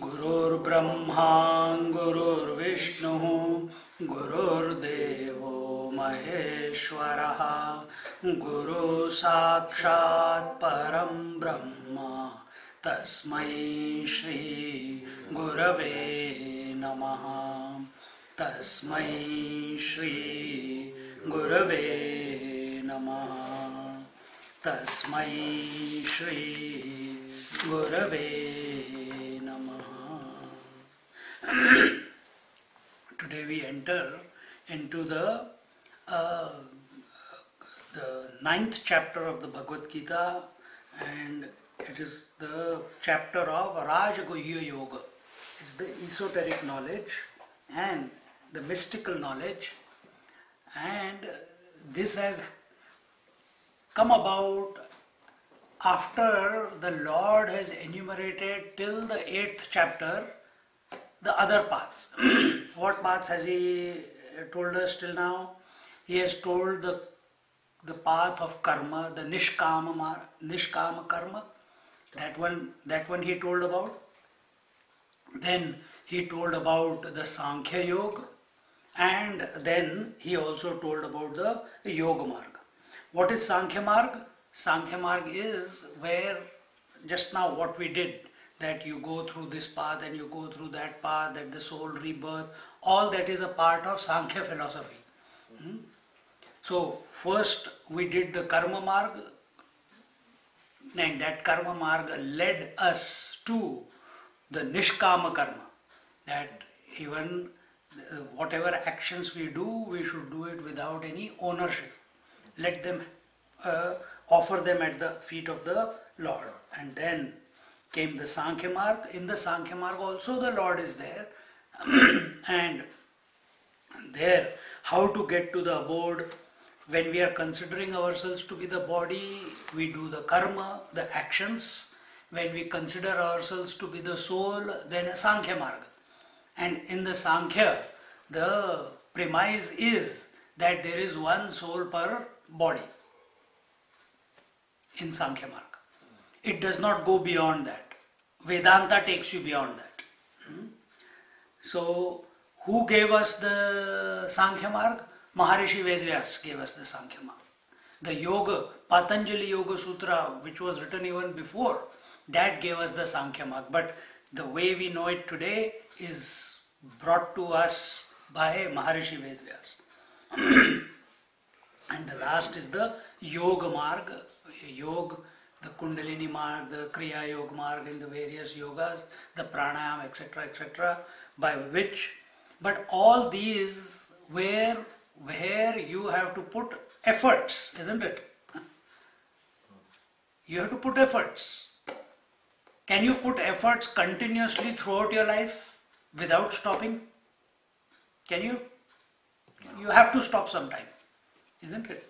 गुरुर्ब्रह्मा गुरुर्विष्णुः गुरुर्देवो महेश्वरः गुरु साक्षात् परं ब्रह्म तस्मै श्री गुरवे नमः तस्मै श्री गुरवे नमः तस्मै श्री गुरवे Today we enter into the 9th chapter of the Bhagavad Gita, and it is the chapter of Rajaguhya Yoga. It's the esoteric knowledge and the mystical knowledge, and this has come about after the Lord has enumerated till the 8th chapter the other paths. What paths has he told us till now? He has told the path of karma, the nishkama karma. That one he told about. Then he told about the Sankhya Yoga, and then he also told about the Yoga Marga. What is Sankhya Marga? Sankhya Marga is where just now what we did, that you go through this path and you go through that path, that the soul rebirth, all that is a part of Sankhya philosophy. So first we did the Karma Marga, and that Karma Marga led us to the Nishkama Karma, that even whatever actions we do, we should do it without any ownership. Let them offer them at the feet of the Lord. And then came the Sankhya Marga. In the Sankhya Marga also the Lord is there. And there, how to get to the abode. When we are considering ourselves to be the body, we do the karma, the actions. When we consider ourselves to be the soul, then a Sankhya Marga. And in the Sankhya, the premise is that there is one soul per body in Sankhya Marga. It does not go beyond that. Vedanta takes you beyond that. So, who gave us the Sankhya Marga? Maharishi Vedvyas gave us the Sankhya Marga. The Yoga, Patanjali Yoga Sutra, which was written even before, that gave us the Sankhya Marga. But the way we know it today is brought to us by Maharishi Vedvyas. And the last is the Yoga Marga. Yoga, the Kundalini Marg, the Kriya Yoga Marg, and the various yogas, the Pranayam, etc., by which, but all these where you have to put efforts, isn't it? You have to put efforts. Can you put efforts continuously throughout your life without stopping? Can you? You have to stop sometime, isn't it?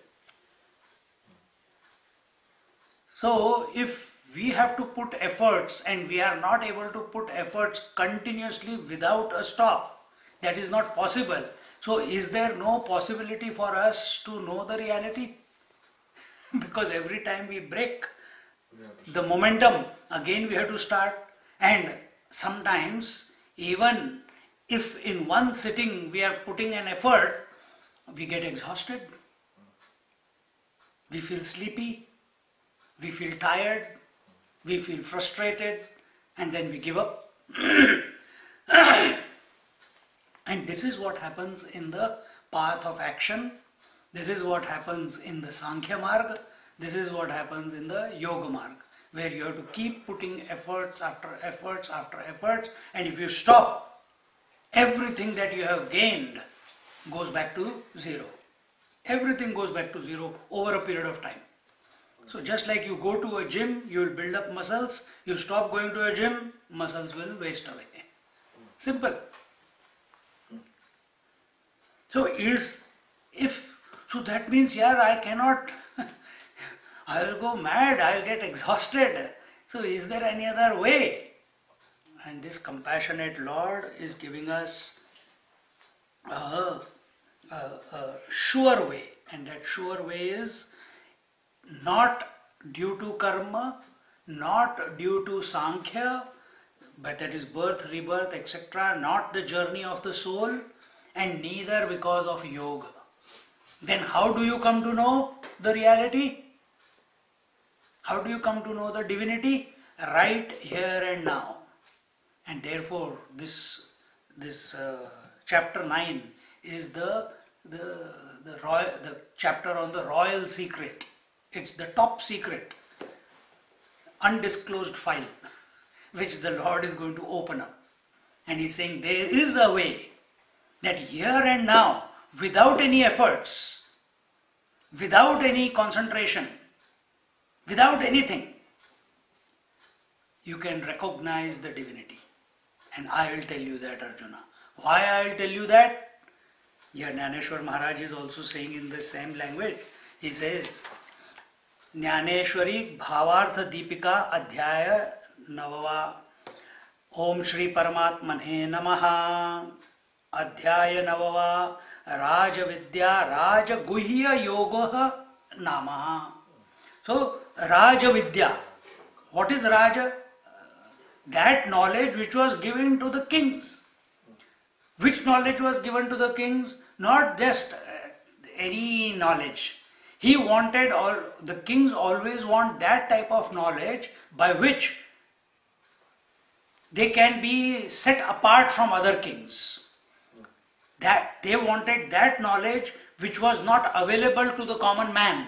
So, if we have to put efforts and we are not able to put efforts continuously without a stop, that is not possible. So, is there no possibility for us to know the reality? Because every time we break the momentum, again we have to start. And sometimes, even if in one sitting we are putting an effort, we get exhausted, we feel sleepy, we feel tired, we feel frustrated, and then we give up. And this is what happens in the path of action. This is what happens in the Sankhya Marga. This is what happens in the Yoga Marga, where you have to keep putting efforts after efforts after efforts, and if you stop, everything that you have gained goes back to zero. Everything goes back to zero over a period of time. So just like you go to a gym, you will build up muscles. You stop going to a gym, muscles will waste away. Simple. So so that means, yeah, I cannot, I will go mad, I will get exhausted. So is there any other way? And this compassionate Lord is giving us a sure way. And that sure way is not due to karma, not due to Sankhya, but that is birth, rebirth, etc., not the journey of the soul, and neither because of yoga. Then how do you come to know the reality? How do you come to know the divinity? Right here and now. And therefore, this chapter 9 is the chapter on the royal secret. It's the top secret, undisclosed file, which the Lord is going to open up. And He's saying there is a way that here and now, without any efforts, without any concentration, without anything, you can recognize the divinity. And I will tell you that, Arjuna. Why I will tell you that? Here Gyaneshwari Maharaj is also saying in the same language. He says, Gyaneshwari Bhavartha Deepika Adhyaya Navava Om Shri Paramatmane Namaha Adhyaya Navava Raja Vidya Raja Guhya Yoga Namaha. So Raja Vidya. What is Raja? That knowledge which was given to the kings. Which knowledge was given to the kings? Not just any knowledge. The kings always want that type of knowledge by which they can be set apart from other kings. That they wanted that knowledge which was not available to the common man.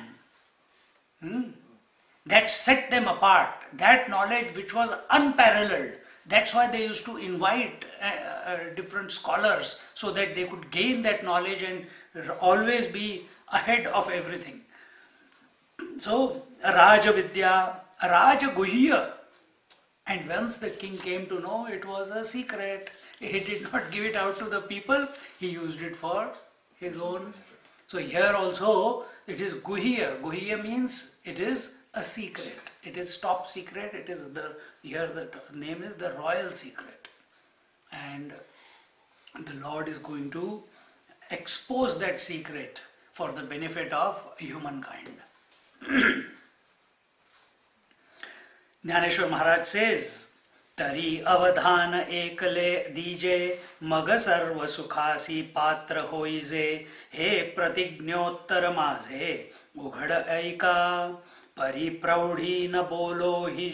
That set them apart. That knowledge which was unparalleled. That's why they used to invite different scholars so that they could gain that knowledge and always be ahead of everything. So, Raja Vidya, Raja Guhya. And once the king came to know, it was a secret. He did not give it out to the people. He used it for his own. So here also, it is Guhya. Guhya means it is a secret. It is top secret. It is here the name is the royal secret. And the Lord is going to expose that secret for the benefit of humankind. Gyaneshwar Maharaj says, Tari avadhana ekale dije mag sarva sukhasi patra hoize he pratignottar maze ughad aika परिप्रौढ़ी न बोलो ही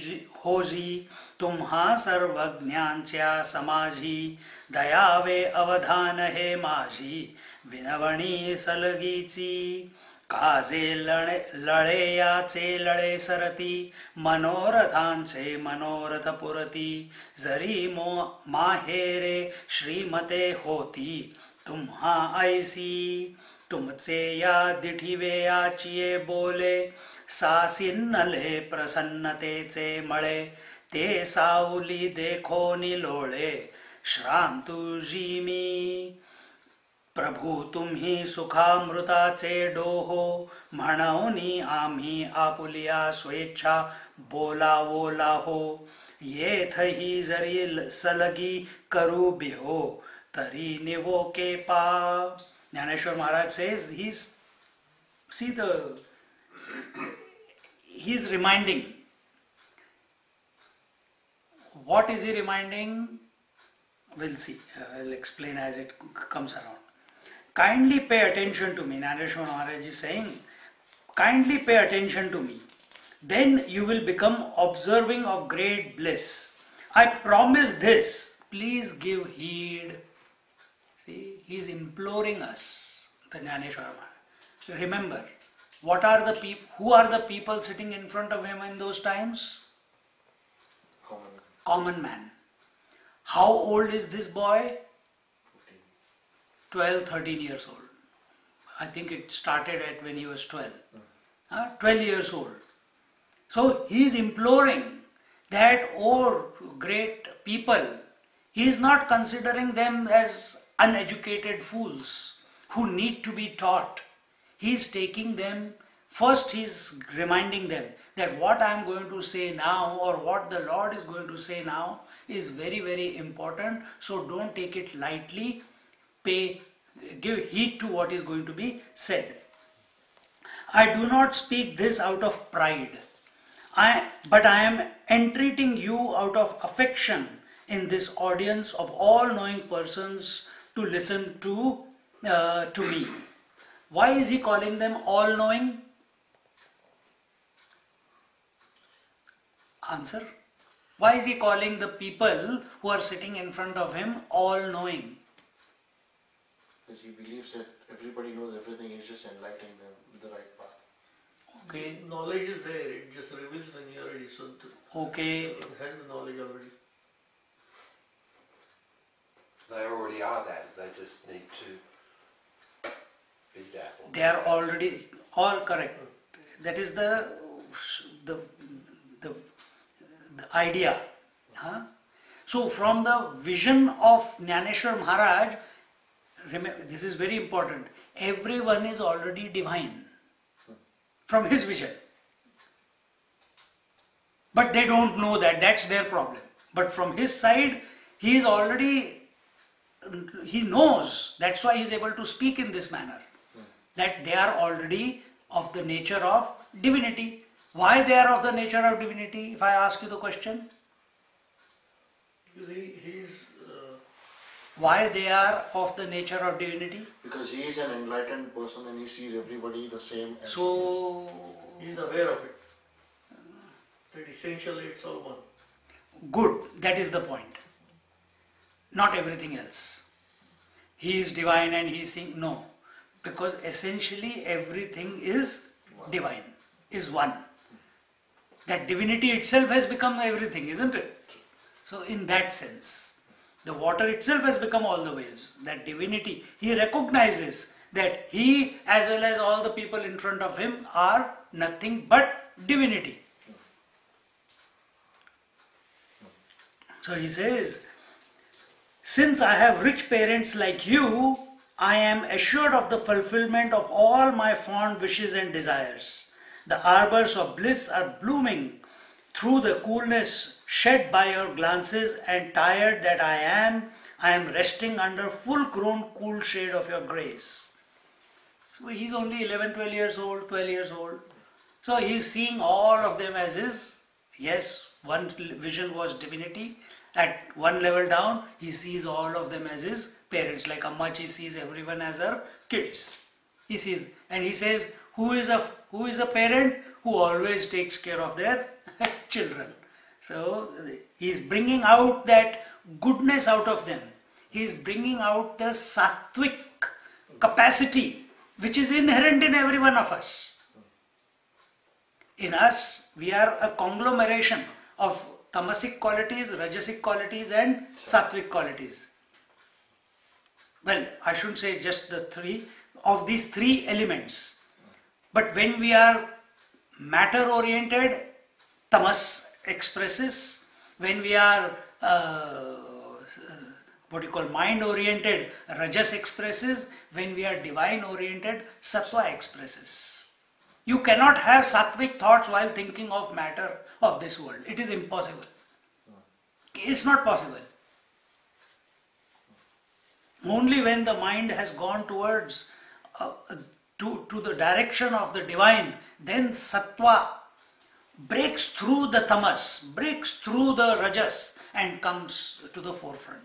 होजी तुम्हा सर्वज्ञांच्या समाजी दयावे अवधान हे माझी विनवणी सलगीची काजे लळे याचे लळे सरती मनोरथांचे मनोरथ पुरती जरी माहेरे श्रीमते होती तुम्हा ऐसी तुमचे या दिठीवे याचिये बोले सासिन्नले प्रसन्नतेचे मळे ते सावली देखो निलोळे श्रांतुजी मी प्रभू तुम्ही सुखामृताचे डोहो म्हणूनी आम्ही आपुलिया स्वेच्छा बोलावोला हो येथही जरी सलगी करू बिहो तरी निवो के पा. Gyaneshwar Maharaj says he's reminding. What is he reminding? We'll see. I'll explain as it comes around. Kindly pay attention to me. Gyaneshwar Maharaj is saying, kindly pay attention to me. Then you will become observing of great bliss. I promise this. Please give heed. See, he is imploring us, the Gyaneshwar Maharaj. Remember, who are the people sitting in front of him in those times? Common man. How old is this boy? 12, 13 years old. I think it started when he was 12. 12 years old. So he is imploring that, oh great people, he is not considering them as uneducated fools who need to be taught. He is taking them, first he is reminding them that what I am going to say now or what the Lord is going to say now is very, very important. So don't take it lightly, give heed to what is going to be said. I do not speak this out of pride, but I am entreating you out of affection in this audience of all-knowing persons to listen to me. Why is he calling them all-knowing? Answer. Why is he calling the people who are sitting in front of him all-knowing? Because he believes that everybody knows everything, he's just enlightening them with the right path. Okay. Knowledge is there, it just reveals when you are ready. So Okay. it has the knowledge already. They already are that, they just need to be dappled. They are already all correct. That is the idea. Huh? So from the vision of Gyaneshwar Maharaj, remember, this is very important. Everyone is already divine from his vision. But they don't know that, that's their problem. But from his side, he is already, he knows, that's why he is able to speak in this manner. That they are already of the nature of divinity. Why they are of the nature of divinity, if I ask you the question? Because he's Why they are of the nature of divinity? Because he is an enlightened person and he sees everybody the same as So, he is aware of it. That essentially it's all one. good, that is the point. Not everything else. He is divine and he is seeing, no. Because essentially everything is divine, is one. That divinity itself has become everything, isn't it? So in that sense, the water itself has become all the waves. That divinity, he recognizes that he as well as all the people in front of him are nothing but divinity. So he says, since I have rich parents like you, I am assured of the fulfillment of all my fond wishes and desires. The arbors of bliss are blooming through the coolness shed by your glances, and tired that I am resting under full-grown cool shade of your grace. So he's only 11, 12 years old, 12 years old. So he's seeing all of them as his, yes, one vision was divinity. At one level down, he sees all of them as his parents. Like Ammachi sees everyone as her kids. He sees, and he says, who is a parent who always takes care of their children? So he is bringing out that goodness out of them. He is bringing out the sattvic capacity which is inherent in every one of us. In us, we are a conglomeration of tamasic qualities, rajasic qualities and sattvic qualities. Well, I shouldn't say just the three, of these three elements. But when we are matter oriented, tamas expresses. When we are mind oriented, rajas expresses. When we are divine oriented, sattva expresses. You cannot have sattvic thoughts while thinking of matter of this world. It is impossible. It's not possible. Only when the mind has gone towards to the direction of the divine, then sattva breaks through the tamas, breaks through the rajas and comes to the forefront.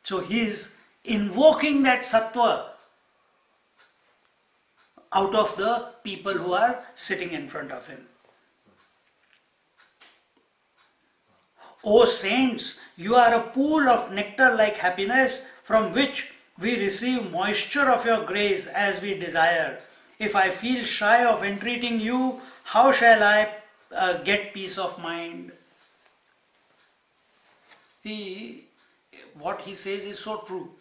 So he is invoking that sattva out of the people who are sitting in front of him. O saints, you are a pool of nectar-like happiness from which we receive moisture of your grace as we desire. If I feel shy of entreating you, how shall I get peace of mind? See, what he says is so true.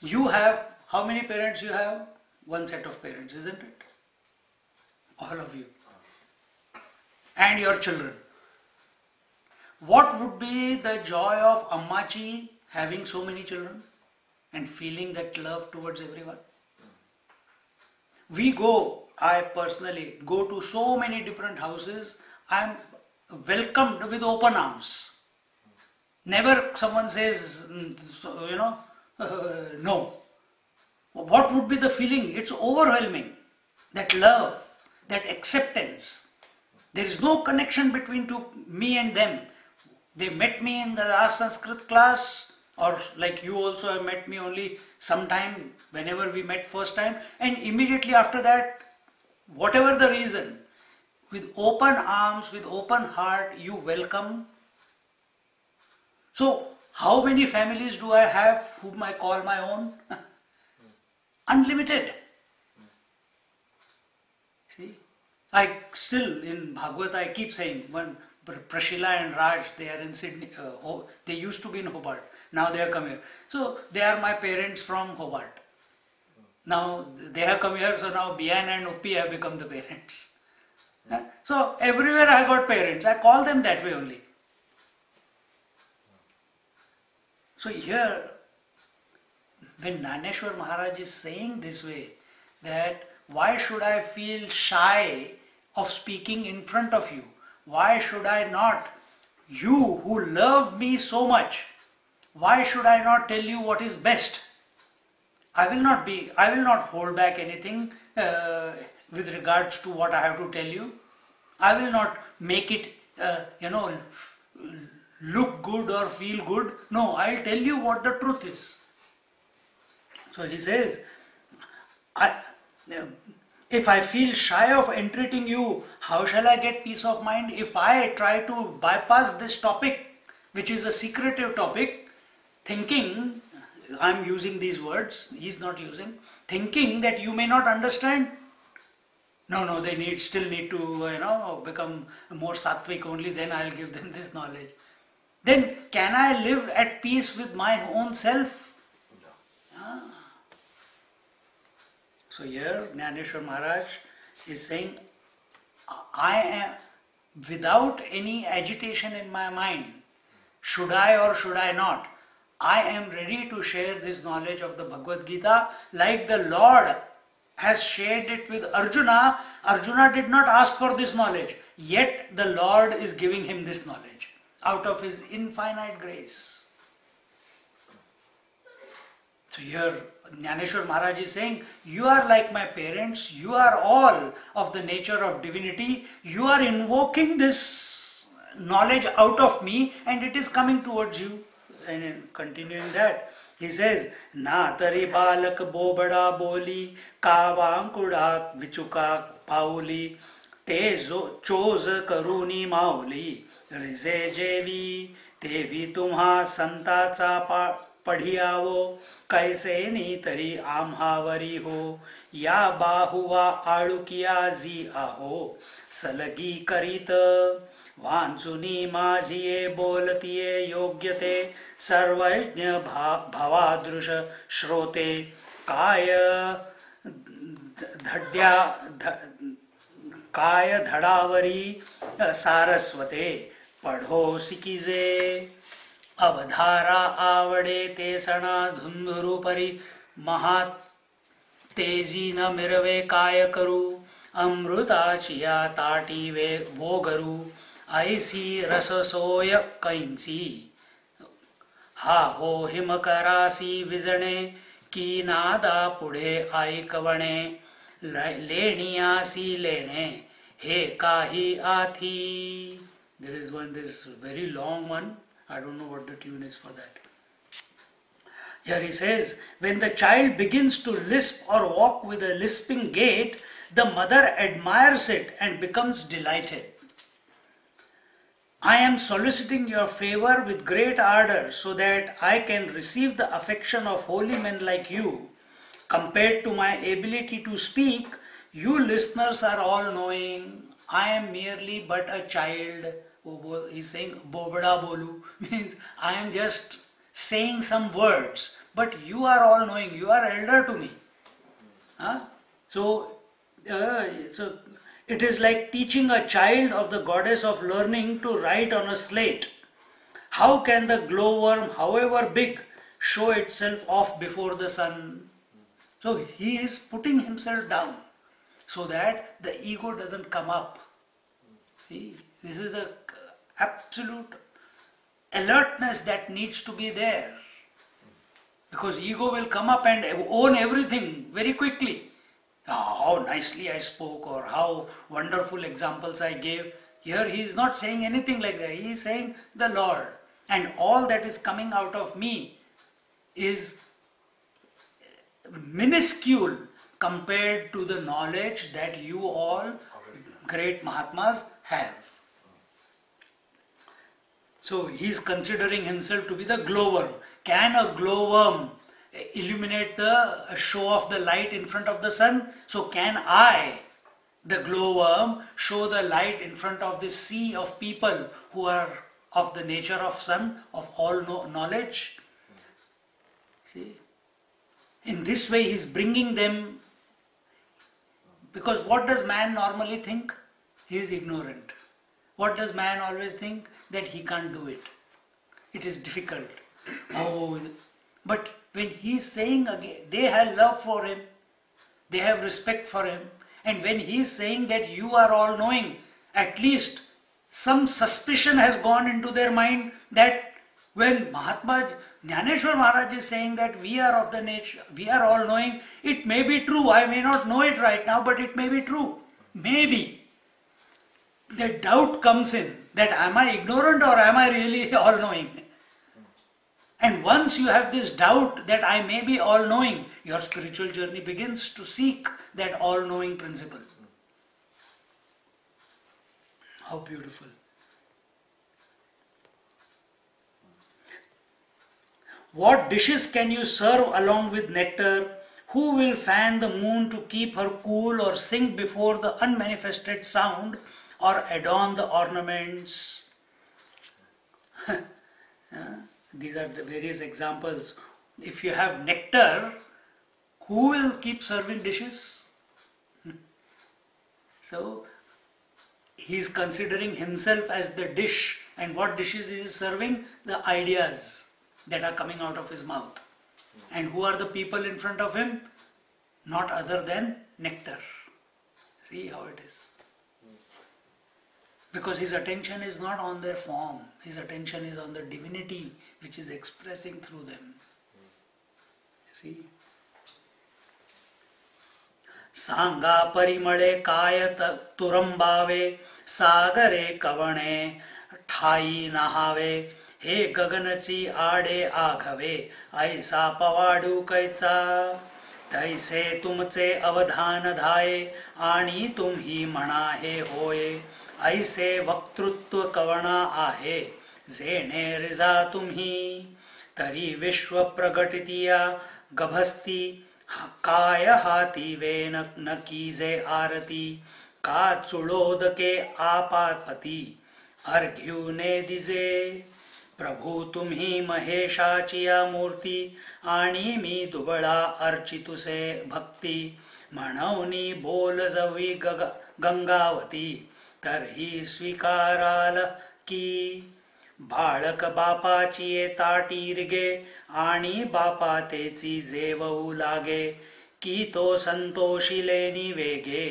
You have, how many parents you have? One set of parents, isn't it? all of you, and your children. What would be the joy of Ammachi having so many children and feeling that love towards everyone? I personally go to so many different houses. I am welcomed with open arms. Never someone says, no. What would be the feeling? It's overwhelming. That love, that acceptance. There is no connection between me and them. They met me in the last Sanskrit class, or like you also have met me only sometime whenever we met first time, and immediately after that, whatever the reason, with open arms, with open heart, you welcome. So, how many families do I have whom I call my own? Unlimited. See, I still in Bhagavad I keep saying, when Prashila and Raj, they are in Sydney, they used to be in Hobart, now they have come here. So they are my parents from Hobart. Now they have come here, so now Bian and Uppi have become the parents. So everywhere I got parents, I call them that way only. So here, when Gyaneshwar Maharaj is saying this way, that why should I feel shy of speaking in front of you? Why should I not? You who love me so much, why should I not tell you what is best? I will not hold back anything with regards to what I have to tell you. I will not make it, look good or feel good. No, I'll tell you what the truth is. So he says, if I feel shy of entreating you, how shall I get peace of mind? If I try to bypass this topic, which is a secretive topic, thinking, I'm using these words, he's not using, thinking that you may not understand. No, they still need to, become more sattvic, only then I'll give them this knowledge. Then can I live at peace with my own self? No. So here Gyaneshwar Maharaj is saying, I am without any agitation in my mind, should I or should I not? I am ready to share this knowledge of the Bhagavad Gita like the Lord has shared it with Arjuna. Arjuna did not ask for this knowledge, yet the Lord is giving him this knowledge out of his infinite grace. So here Gyaneshwar Maharaj is saying, you are like my parents, you are all of the nature of divinity, you are invoking this knowledge out of me and it is coming towards you. And in continuing that, he says, Na tari balak bobada boli, kava ankuda vichuka pauli, tezo chose karuni mauli, rize jevi, tevi tumha santa cha padhiyawo, kaise ni tari amhavari ho, ya bahuwa alukiya zi aho, salagi karita, वांसुनी माझिये बोलतिये योग्यते सर्वज्ञ भवादृश श्रोते काय धड़ावरी सारस्वते पढ़ो सिकिजे अवधारा आवड़े ते सणा धुंधुरुपरि महा तेजी न मिरवे काय करू अमृताचिया ताटी वे वो गरू ऐसी रससोय कैंसी हा हो हिमकरासी विजणे की नादा पुढे ऐकवणे लेणियासी लेणे हे काही आथी. There is this very long one. I don't know what the tune is for that. Here he says, when the child begins to lisp or walk with a lisping gait, the mother admires it and becomes delighted. I am soliciting your favor with great ardor so that I can receive the affection of holy men like you. Compared to my ability to speak, you listeners are all knowing. I am merely but a child. He's saying, Bobada Bolu, means I am just saying some words, but you are all knowing. You are elder to me. So It is like teaching a child of the goddess of learning to write on a slate. How can the glowworm, however big, show itself off before the sun? So he is putting himself down so that the ego doesn't come up. See, this is a absolute alertness that needs to be there. Because ego will come up and own everything very quickly. How nicely I spoke or how wonderful examples I gave. Here he is not saying anything like that. He is saying the Lord. And all that is coming out of me is minuscule compared to the knowledge that you all great Mahatmas have. So he is considering himself to be the glowworm. Can a glowworm illuminate the show of the light in front of the sun? So can I, the glowworm, show the light in front of this sea of people who are of the nature of sun, of all knowledge? See? In this way he is bringing them, because what does man normally think? He is ignorant. What does man always think? That he can't do it. It is difficult. Oh, but when he is saying again, they have love for him, they have respect for him, and when he is saying that you are all knowing, at least some suspicion has gone into their mind that when Mahatma Gyaneshwar Maharaj is saying that we are of the nature, we are all knowing, it may be true. I may not know it right now, but it may be true. Maybe. The doubt comes in that am I ignorant or am I really all knowing? And once you have this doubt that I may be all knowing, your spiritual journey begins to seek that all knowing principle. How beautiful. What dishes can you serve along with nectar? Who will fan the moon to keep her cool or sing before the unmanifested sound or adorn the ornaments? These are the various examples. If you have nectar, who will keep serving dishes? So, he is considering himself as the dish. And what dishes he is serving? The ideas that are coming out of his mouth. And who are the people in front of him? Not other than nectar. See how it is. Because his attention is not on their form. His attention is on the divinity which is expressing through them. See? Sanga parimale kaya turambave sagare kavane thai nahave हे गगनची आडे आघवे ऐसा पवाडू कैचा तैसे तुमचे अवधान धाये आणि तुम्ही म्हणा हे होय ऐसे वक्तृत्व कवणा आहे जेणे रिजा तुम्ही तरी विश्व प्रगटितिया गभस्ती काय हाती वेन न कीजे आरती का चुळोदके आपातपती अर्घ्युने दिजे प्रभू तुम्ही महेशाचिया मूर्ती आणि मी दुबळा अर्चितुसे भक्ती म्हणवनी बोल जवी गंगावती तरही स्वीकाराल की बाळक बापाची ताटीरगे आणि बापा तेची जेवू लागे की तो संतोषिलेनी वेगे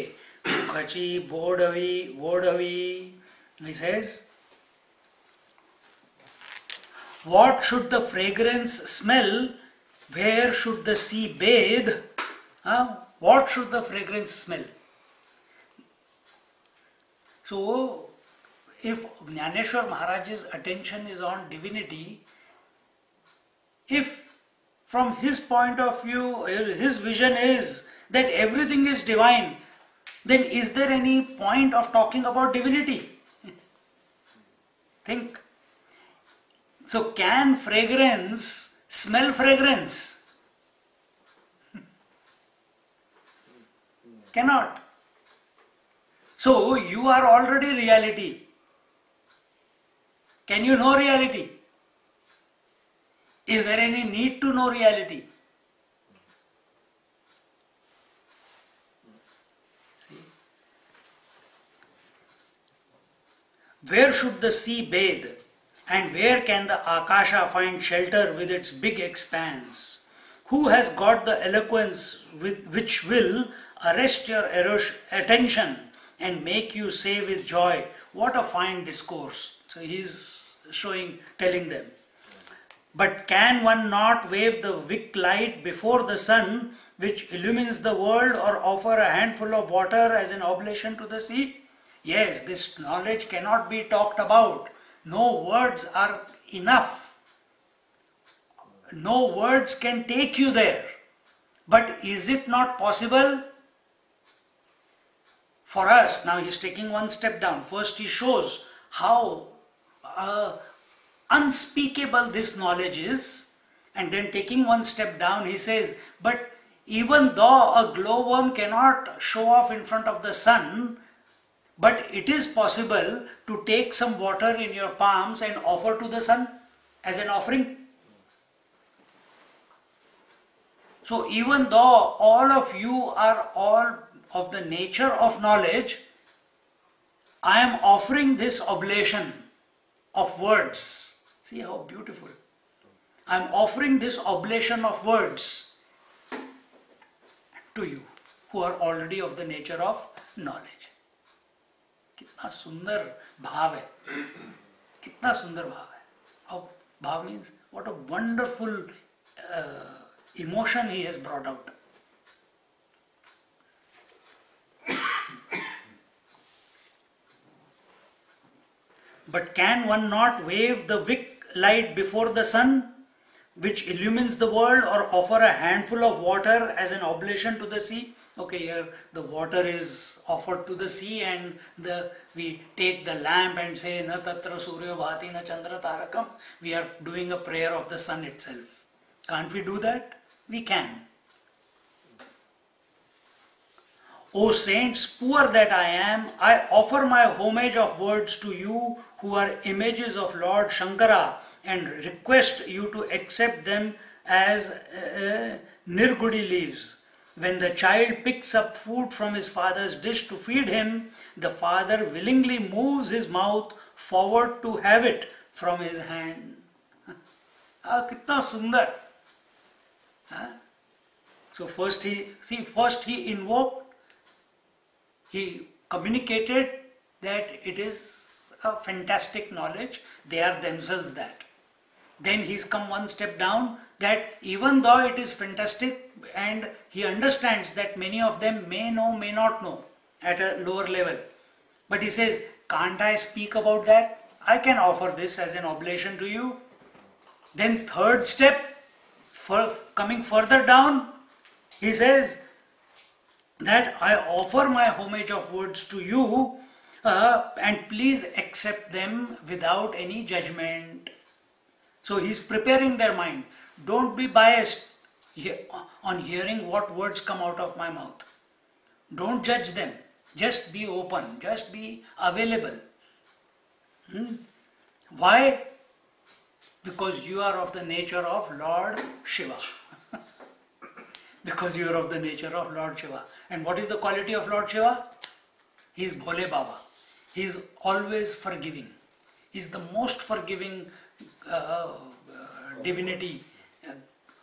मुखची बोडवी. He says, what should the fragrance smell? Where should the sea bathe? What should the fragrance smell? So, if Gyaneshwar Maharaj's attention is on divinity, if from his point of view, his vision is that everything is divine, then is there any point of talking about divinity? Think. So can fragrance smell fragrance? Cannot. So you are already reality. Can you know reality? Is there any need to know reality? See? Where should the sea bathe? And where can the Akasha find shelter with its big expanse? Who has got the eloquence which will arrest your attention and make you say with joy, what a fine discourse. So he's telling them. But can one not wave the wick light before the sun which illumines the world, or offer a handful of water as an oblation to the sea? Yes, this knowledge cannot be talked about. No words are enough. No words can take you there. But is it not possible for us? Now he's taking one step down. First he shows how unspeakable this knowledge is, and then taking one step down he says, but even though a glowworm cannot show off in front of the sun, but it is possible to take some water in your palms and offer to the sun as an offering. So even though all of you are all of the nature of knowledge, I am offering this oblation of words. See how beautiful. I am offering this oblation of words to you who are already of the nature of knowledge. कितना सुंदर भाव है, कितना सुंदर भाव है. How भाव means what a wonderful emotion he has brought out. But can one not wave the wick light before the sun, which illumines the world, or offer a handful of water as an oblation to the sea? Okay, here the water is offered to the sea, and we take the lamp and say, Na tatra suryo bhati na chandra tarakam. We are doing a prayer of the sun itself. Can't we do that? We can. O saints, poor that I am, I offer my homage of words to you who are images of Lord Shankara, and request you to accept them as nirgudi leaves. When the child picks up food from his father's dish to feed him, the father willingly moves his mouth forward to have it from his hand. Kitna sundar. So first he invoked, he communicated that it is a fantastic knowledge, they are themselves that. Then he's come one step down, that even though it is fantastic, and he understands that many of them may know, may not know at a lower level. But he says, can't I speak about that? I can offer this as an oblation to you. Then third step, coming further down, he says that I offer my homage of words to you, and please accept them without any judgment. So he is preparing their mind. Don't be biased on hearing what words come out of my mouth. Don't judge them. Just be open. Just be available. Why? Because you are of the nature of Lord Shiva. Because you are of the nature of Lord Shiva. And what is the quality of Lord Shiva? He is Bhole Baba. He is always forgiving. He is the most forgiving divinity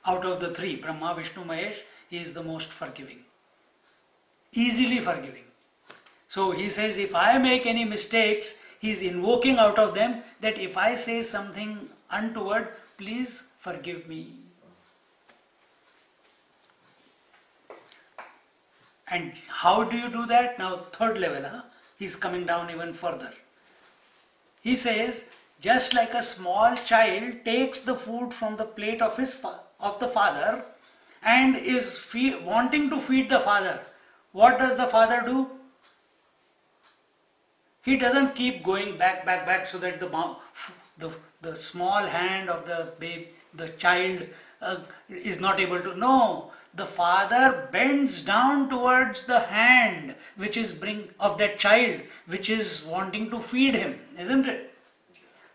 out of the three, Brahma, Vishnu, Mahesh. He is the most forgiving. Easily forgiving. So he says, if I make any mistakes, he is invoking out of them that if I say something untoward, please forgive me. And how do you do that? Now third level, he's coming down even further. He says, just like a small child takes the food from the plate of the father and is wanting to feed the father, what does the father do? He doesn't keep going back so that the small hand of the child is not able to. No, the father bends down towards the hand of that child which is wanting to feed him, isn't it?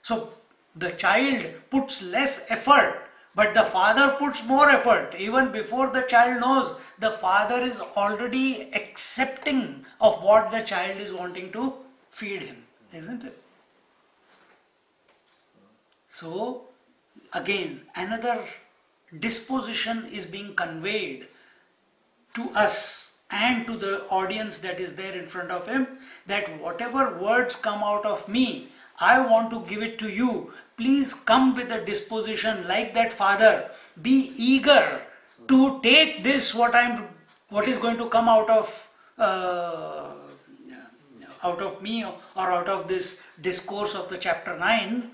So the child puts less effort, but the father puts more effort. Even before the child knows, the father is already accepting of what the child is wanting to feed him, isn't it? So again, another disposition is being conveyed to us and to the audience that is there in front of him, that whatever words come out of me, I want to give it to you. Please come with a disposition like that father. Be eager to take this, what is going to come out of me or out of this discourse of the chapter 9,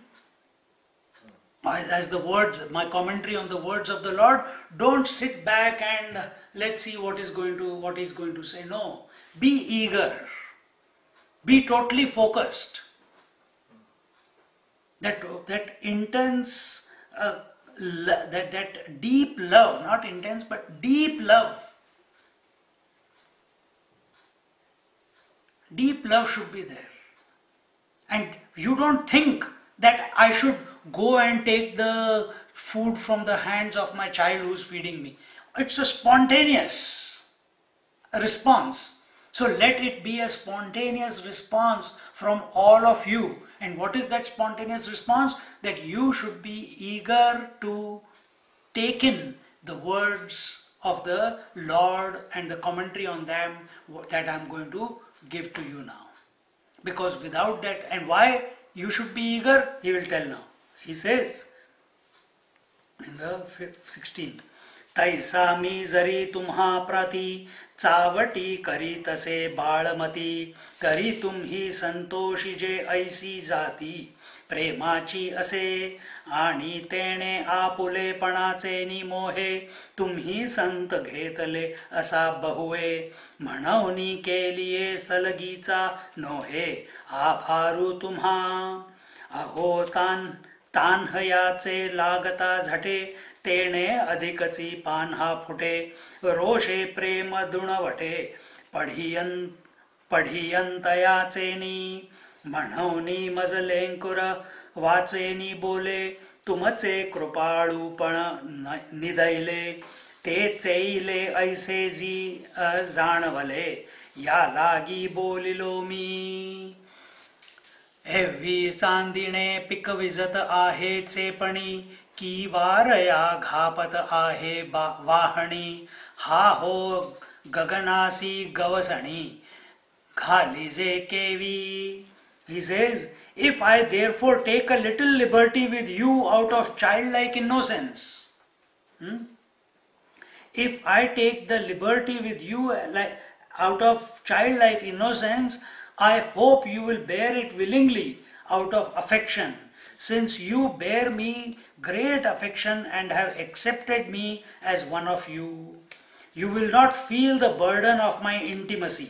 as the words, my commentary on the words of the Lord. Don't sit back and let's see what he's going to say. No, be eager, be totally focused. That intense, that deep love, not intense but deep love. Deep love should be there. And you don't think that I should go and take the food from the hands of my child who's feeding me. It's a spontaneous response. So let it be a spontaneous response from all of you. And what is that spontaneous response? That you should be eager to take in the words of the Lord and the commentary on them that I'm going to give to you now. Because without that, and why you should be eager, he will tell now. He says in the 16th, तैसा मी जरी तुम्हा प्रति चावटी करी तसे बाळमती करी तुम्ही संतोषी जे ऐसी जाती प्रेमाची असे आणि तेणे आपुलेपणाचे निमोहे तुम्ही संत घेतले असा बहुवे म्हणूनी केलिये सलगीचा नोहे आभारू तुम्हा अहो तान्हयाचे लागता झटे तेणे अधिकची पान्हा फुटे रोषे प्रेम दुणवटे पढियंतयाचेनी म्हणूनी मजलेंकुर वाचेनी बोले तुमचे कृपाळूपण निदैले ते चैले ऐसे जी जाणवले या लागी बोलिलो मी एव्ही चांदिणे पिकविजत आहे चेपणी की वारया घापत आहे वाहणी हा हो गगनासी गवसणी घालिजे केवी. He says, if I therefore take a little liberty with you out of childlike innocence, if I take the liberty with you out of childlike innocence, I hope you will bear it willingly out of affection, since you bear me great affection and have accepted me as one of you. You will not feel the burden of my intimacy.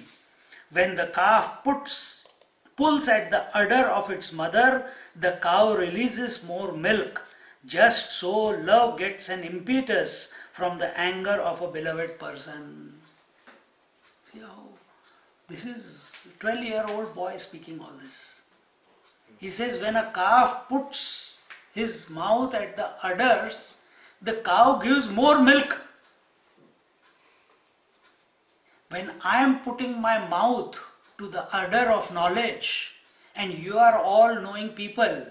When the calf pulls at the udder of its mother, the cow releases more milk. Just so love gets an impetus from the anger of a beloved person. See how this is a 12-year-old boy speaking all this. He says when a calf puts his mouth at the udders, the cow gives more milk. When I am putting my mouth to the udder of knowledge, and you are all knowing people,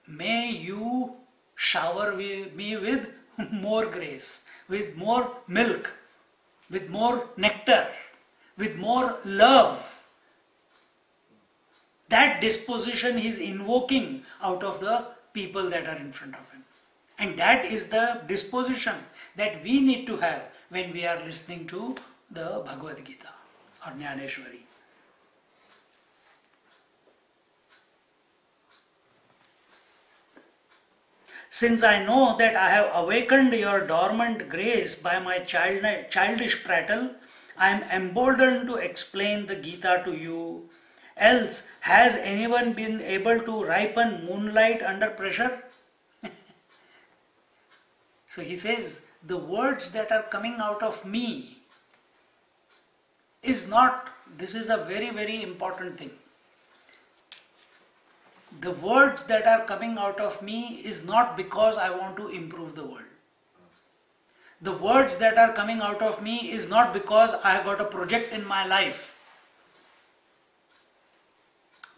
may you shower me with more grace, with more milk, with more nectar, with more love. That disposition he is invoking out of the people that are in front of him. And that is the disposition that we need to have when we are listening to the Bhagavad Gita or Gyaneshwari. Since I know that I have awakened your dormant grace by my childish prattle, I am emboldened to explain the Gita to you. Else, has anyone been able to ripen moonlight under pressure? So he says, the words that are coming out of me is not, this is a very, very important thing. The words that are coming out of me is not because I want to improve the world. The words that are coming out of me is not because I have got a project in my life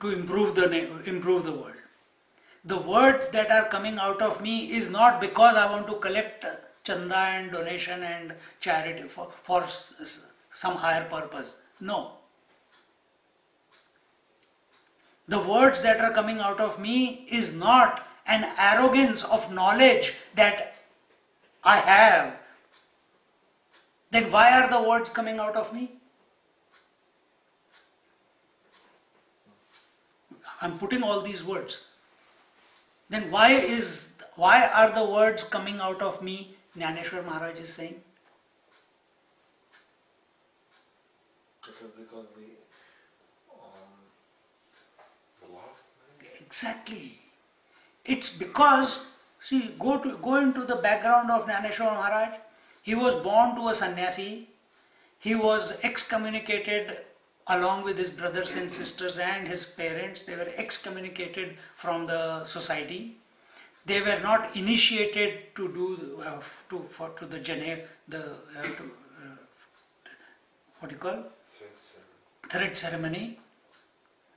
to improve the world. The words that are coming out of me is not because I want to collect chanda and donation and charity for some higher purpose. No. The words that are coming out of me is not an arrogance of knowledge that I have. Then why are the words coming out of me? I'm putting all these words. Then why are the words coming out of me? Gyaneshwar Maharaj is saying. Because we Exactly. It's because, see, go into the background of Gyaneshwar Maharaj. He was born to a sannyasi. He was excommunicated along with his brothers and sisters and his parents. They were excommunicated from the society. They were not initiated to do to the what do you call thread ceremony.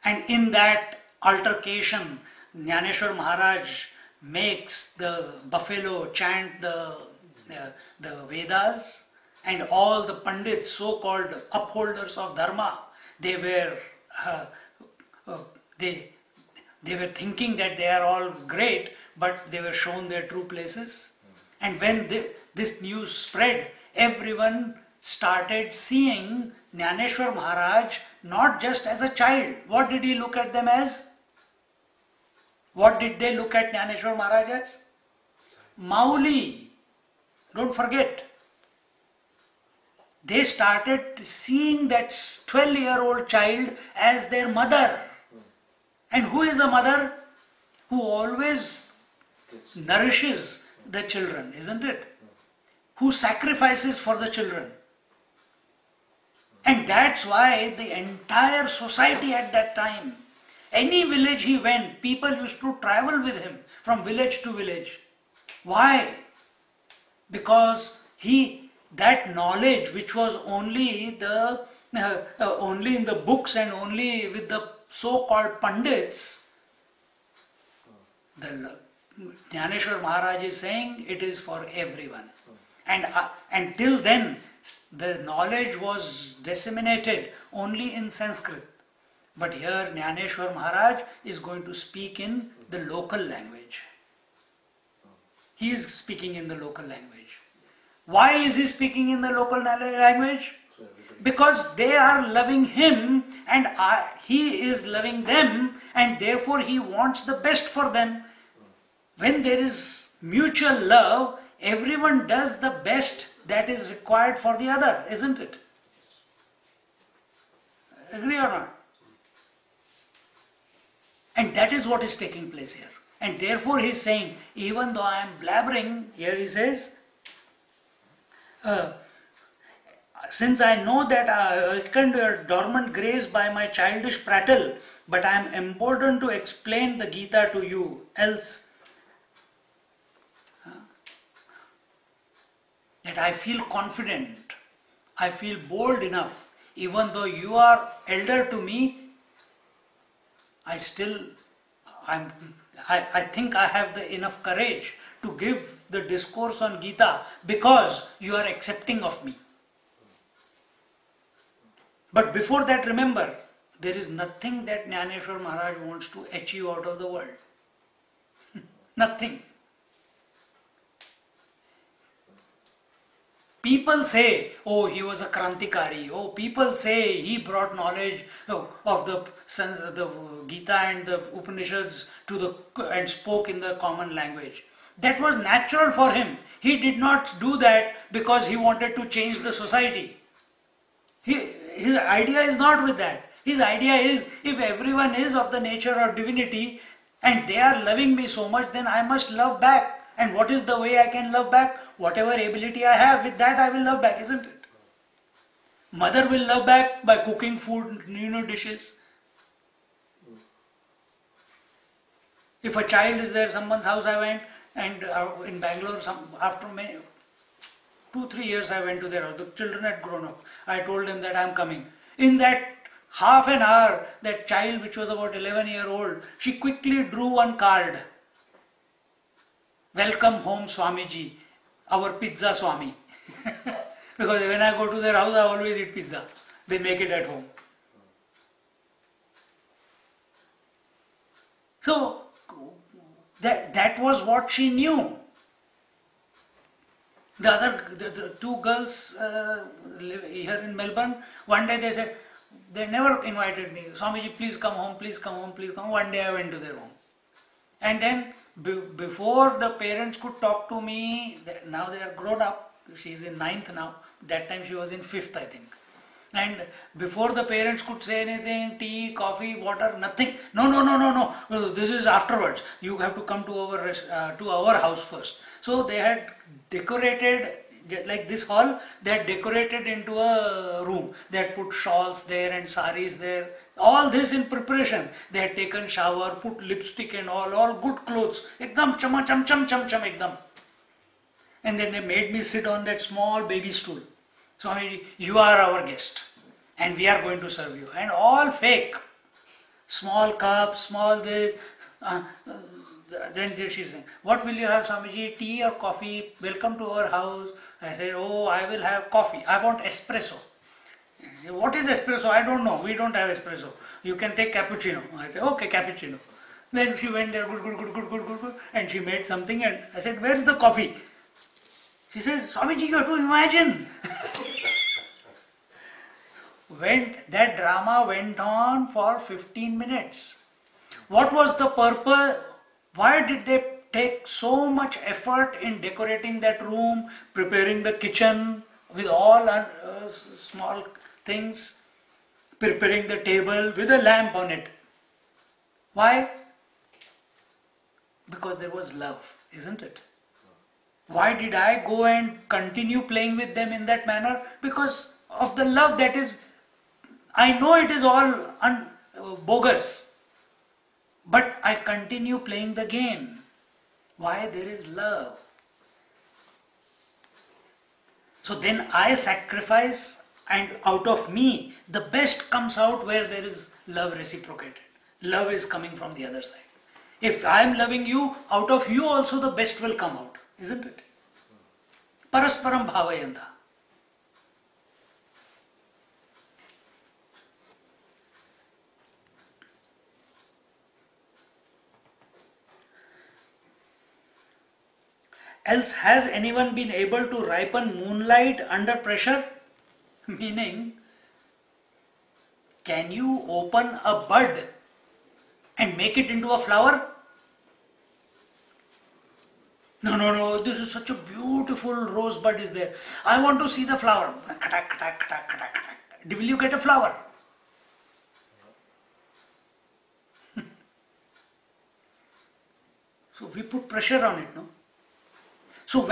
And in that altercation, Gyaneshwar Maharaj makes the buffalo chant the Vedas, and all the Pandits, so-called upholders of Dharma, they were thinking that they are all great, but they were shown their true places. And when this news spread, everyone started seeing Gyaneshwar Maharaj not just as a child. What did he look at them as? What did they look at Gyaneshwar Maharaj as? Mauli. Don't forget. They started seeing that 12-year-old child as their mother. And who is the mother? Who always nourishes the children, isn't it? Who sacrifices for the children. And that's why the entire society at that time, any village he went, people used to travel with him from village to village. Why? Because that knowledge which was only in the books and only with the so-called Pandits, the Gyaneshwar Maharaj is saying it is for everyone. And until then, the knowledge was disseminated only in Sanskrit. But here Gyaneshwar Maharaj is going to speak in the local language. He is speaking in the local language. Why is he speaking in the local language? Because they are loving him and he is loving them, and therefore he wants the best for them. When there is mutual love, everyone does the best that is required for the other, isn't it? Agree or not? And that is what is taking place here. And therefore he is saying, even though I am blabbering, here he says, since I know that I can dormant grace by my childish prattle, but I am emboldened to explain the Gita to you, else that I feel confident, I feel bold enough, even though you are elder to me, I think I have the enough courage to give the discourse on Gita because you are accepting of me. But before that, remember, there is nothing that Gyaneshwar Maharaj wants to achieve out of the world. Nothing. People say, oh, he was a Krantikari. Oh, people say he brought knowledge of the Gita and the Upanishads and spoke in the common language. That was natural for him. He did not do that because he wanted to change the society. His idea is not with that. His idea is, if everyone is of the nature of divinity and they are loving me so much, then I must love back. And what is the way I can love back? Whatever ability I have, with that I will love back, isn't it? Mother will love back by cooking food, dishes. If a child is there, someone's house I went, and in Bangalore, after 2-3 years I went to their house. The children had grown up. I told them that I am coming. In that half an hour, that child which was about 11-year-old, she quickly drew one card welcome home Swamiji, our pizza Swami. Because when I go to their house, I always eat pizza. They make it at home. So, that was what she knew. The two girls live here in Melbourne. One day they said, they never invited me. Swamiji, please come home, please come home, please come. One day I went to their home. And then before the parents could talk to me, now they are grown up. She's in 9th now. That time she was in 5th, I think. And before the parents could say anything, tea, coffee, water, nothing. No. This is afterwards. You have to come to our house first. So they had decorated, like this hall, they had decorated into a room. They had put shawls there and saris there. All this in preparation. They had taken shower, put lipstick and all good clothes. Ekdam cham ekdam. And then they made me sit on that small baby stool. Swami, you are our guest and we are going to serve you. And all fake. Small cups, small this. Then she said, what will you have, Swamiji? Tea or coffee? Welcome to our house. I said, oh, I will have coffee. I want espresso. What is espresso? I don't know. We don't have espresso. You can take cappuccino. I said, okay, cappuccino. Then she went there, good. And she made something and I said, where is the coffee? She says, Swamiji, you have to imagine. That drama went on for 15 minutes. What was the purpose? Why did they take so much effort in decorating that room, preparing the kitchen with all small things, preparing the table with a lamp on it? Why? Because there was love, isn't it? Why did I go and continue playing with them in that manner? Because of the love that is, I know it is all bogus, but I continue playing the game. Why? There is love. So then I sacrifice, and out of me, the best comes out where there is love reciprocated. Love is coming from the other side. If I am loving you, out of you also the best will come out. Isn't it? Parasparam bhavayanda. Else has anyone been able to ripen moonlight under pressure? Meaning, can you open a bud and make it into a flower? No, this is such a beautiful rosebud is there. I want to see the flower. Will you get a flower? So we put pressure on it, no? So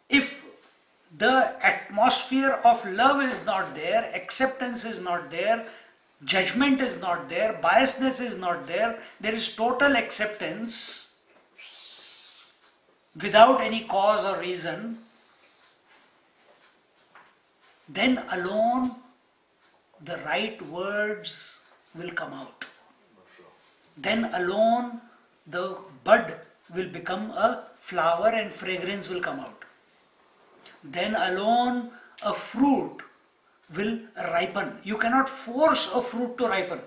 if the atmosphere of love is not there, acceptance is not there, judgment is not there, biasness is not there, there is total acceptance, without any cause or reason, then alone the right words will come out. Then alone the bud will become a flower and fragrance will come out. Then alone a fruit will ripen. You cannot force a fruit to ripen.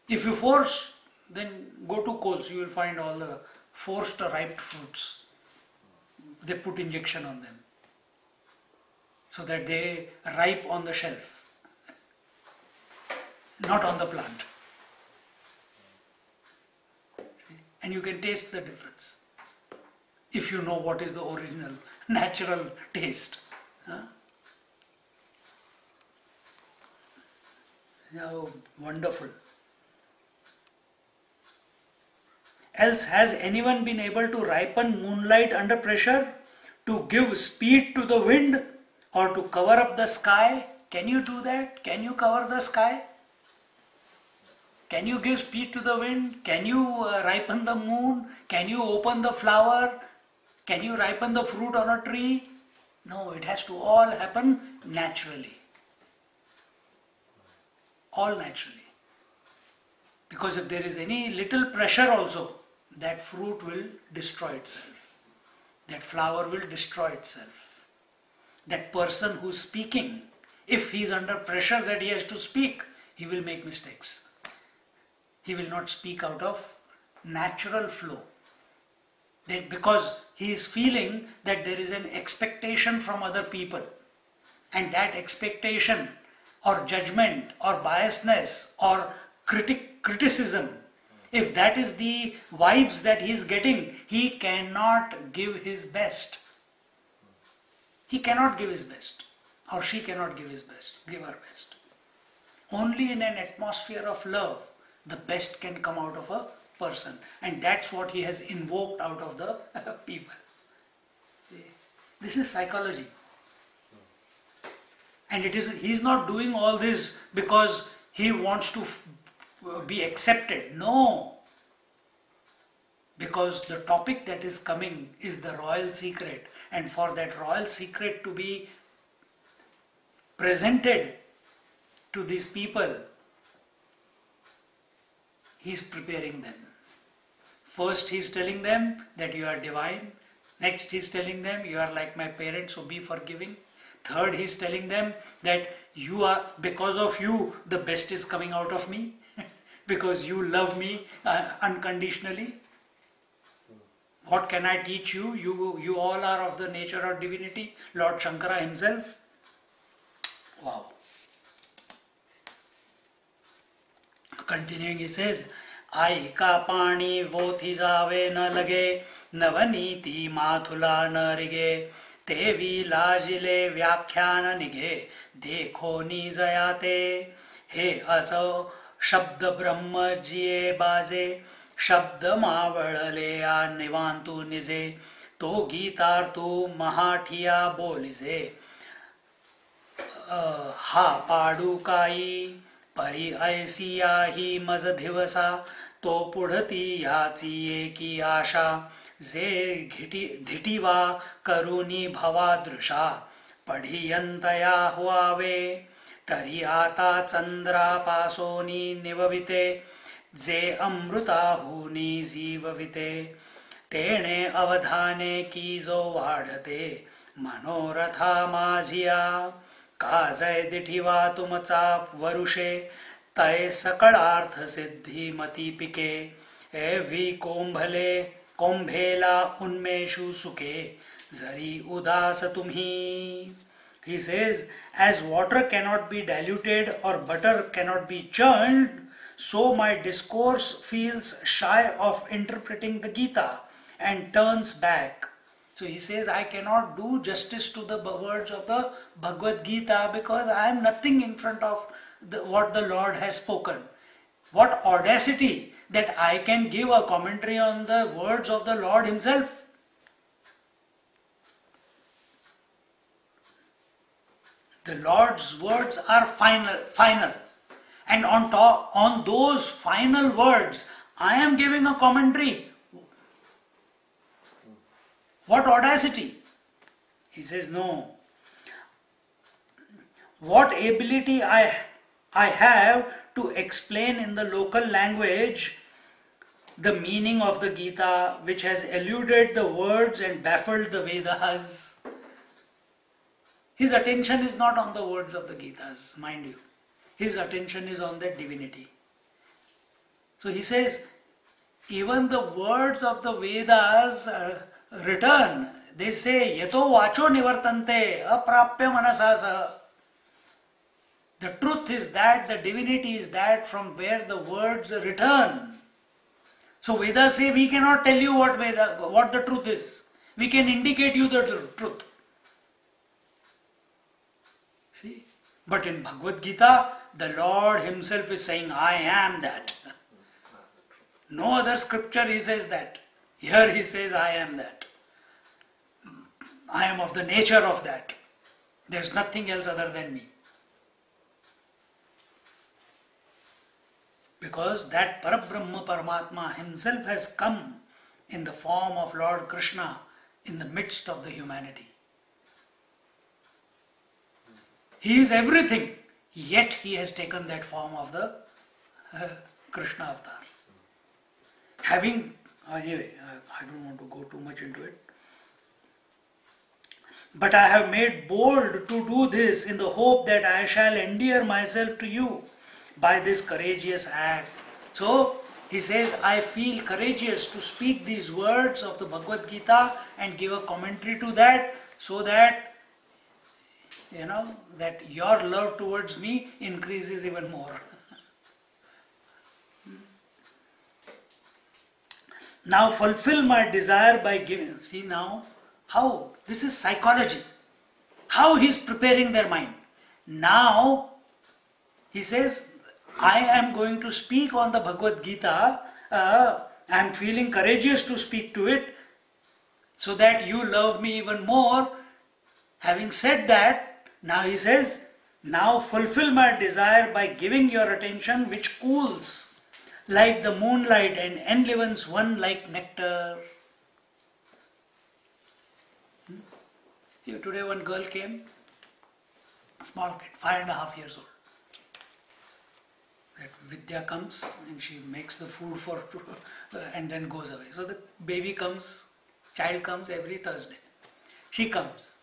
If you force, then go to Coles, you will find all the forced ripe fruits. They put injection on them so that they ripe on the shelf, not on the plant. See? And you can taste the difference if you know what is the original natural taste. Huh? How wonderful. Else has anyone been able to ripen moonlight under pressure, to give speed to the wind, or to cover up the sky? Can you do that? Can you cover the sky? Can you give speed to the wind? Can you ripen the moon? Can you open the flower? Can you ripen the fruit on a tree? No, it has to all happen naturally. All naturally. Because if there is any little pressure also, that fruit will destroy itself. That flower will destroy itself. That person who's speaking, if he is under pressure that he has to speak, he will make mistakes. He will not speak out of natural flow. That because he is feeling that there is an expectation from other people, and that expectation or judgment or biasness or criticism, if that is the vibes that he is getting, he cannot give his best. He cannot give his best, or she cannot give her best. Only in an atmosphere of love, the best can come out of a person, and that's what he has invoked out of the people. This is psychology. And he's not doing all this because he wants to be accepted. No. Because the topic that is coming is the royal secret. And for that royal secret to be presented to these people, he's preparing them. First he's telling them that you are divine. Next he's telling them you are like my parents, so be forgiving. Third, he's telling them that you are, because of you, the best is coming out of me, because you love me unconditionally. What can I teach you? You all are of the nature of divinity. Lord Shankara himself. Wow. Continuing, he says, आई का पानी वो थी जावे न लगे, नवनीति माथुला न रिगे, तेवी लाजिले व्याख्यान निगे, देखो नी जयाते, हे असो शब्द ब्रह्म जिये बाजे, शब्द मावळले आ निवांतु निजे, तो गीतार्तु महाठिया बोलिजे, हा पाडू काई परी ऐसिया ही मज दिवसा, तो पुढती याची एकी आशा, जे धिटिवा करुणी भवादृशा, पढियंतया हुआवे, तरी आता चंद्रापासोनी निवविते, जे अमृताहुनी जीवविते, तेणे अवधाने की जो वाढते, मनोरथा माझिया, काजय दिठिवा तुमचा वरुषे, तय सकळार्थ सिद्धी मती पिके, एवी कोंभेला उन्मेषु सुखे, जरी उदास तुम्ही. He says, as water cannot be diluted or butter cannot be churned, so my discourse feels shy of interpreting the Gita and turns back. So he says, I cannot do justice to the words of the Bhagavad Gita because I am nothing in front of what the Lord has spoken. What audacity that I can give a commentary on the words of the Lord himself. The Lord's words are final. And on those final words, I am giving a commentary. What audacity? He says, no. What ability I have to explain in the local language the meaning of the Gita, which has eluded the words and baffled the Vedas. His attention is not on the words of the Gitas, mind you. His attention is on the divinity. So he says, even the words of the Vedas return. They say, yato vacho nivartante aprapya manasasa. The truth is that, the divinity is that from where the words return. So Vedas say, we cannot tell you what the truth is. We can indicate you the truth. See? But in Bhagavad Gita, the Lord himself is saying, I am that. No other scripture he says that. Here he says, I am that. I am of the nature of that. There is nothing else other than me. Because that Parabrahma Paramatma himself has come in the form of Lord Krishna in the midst of the humanity. He is everything, yet he has taken that form of the Krishna avatar. Having Anyway, I don't want to go too much into it. But I have made bold to do this in the hope that I shall endear myself to you by this courageous act. So he says, I feel courageous to speak these words of the Bhagavad Gita and give a commentary to that, so that that your love towards me increases even more. Now fulfill my desire by giving. See now how this is psychology. How he is preparing their mind. Now he says, I am going to speak on the Bhagavad Gita. I am feeling courageous to speak to it, so that you love me even more. Having said that, now he says, now fulfill my desire by giving your attention, which cools like the moonlight and enlivens one like nectar. Today one girl came, small kid, 5.5 years old. That Vidya comes and she makes the food for and then goes away. So the baby comes, child comes every Thursday. She comes.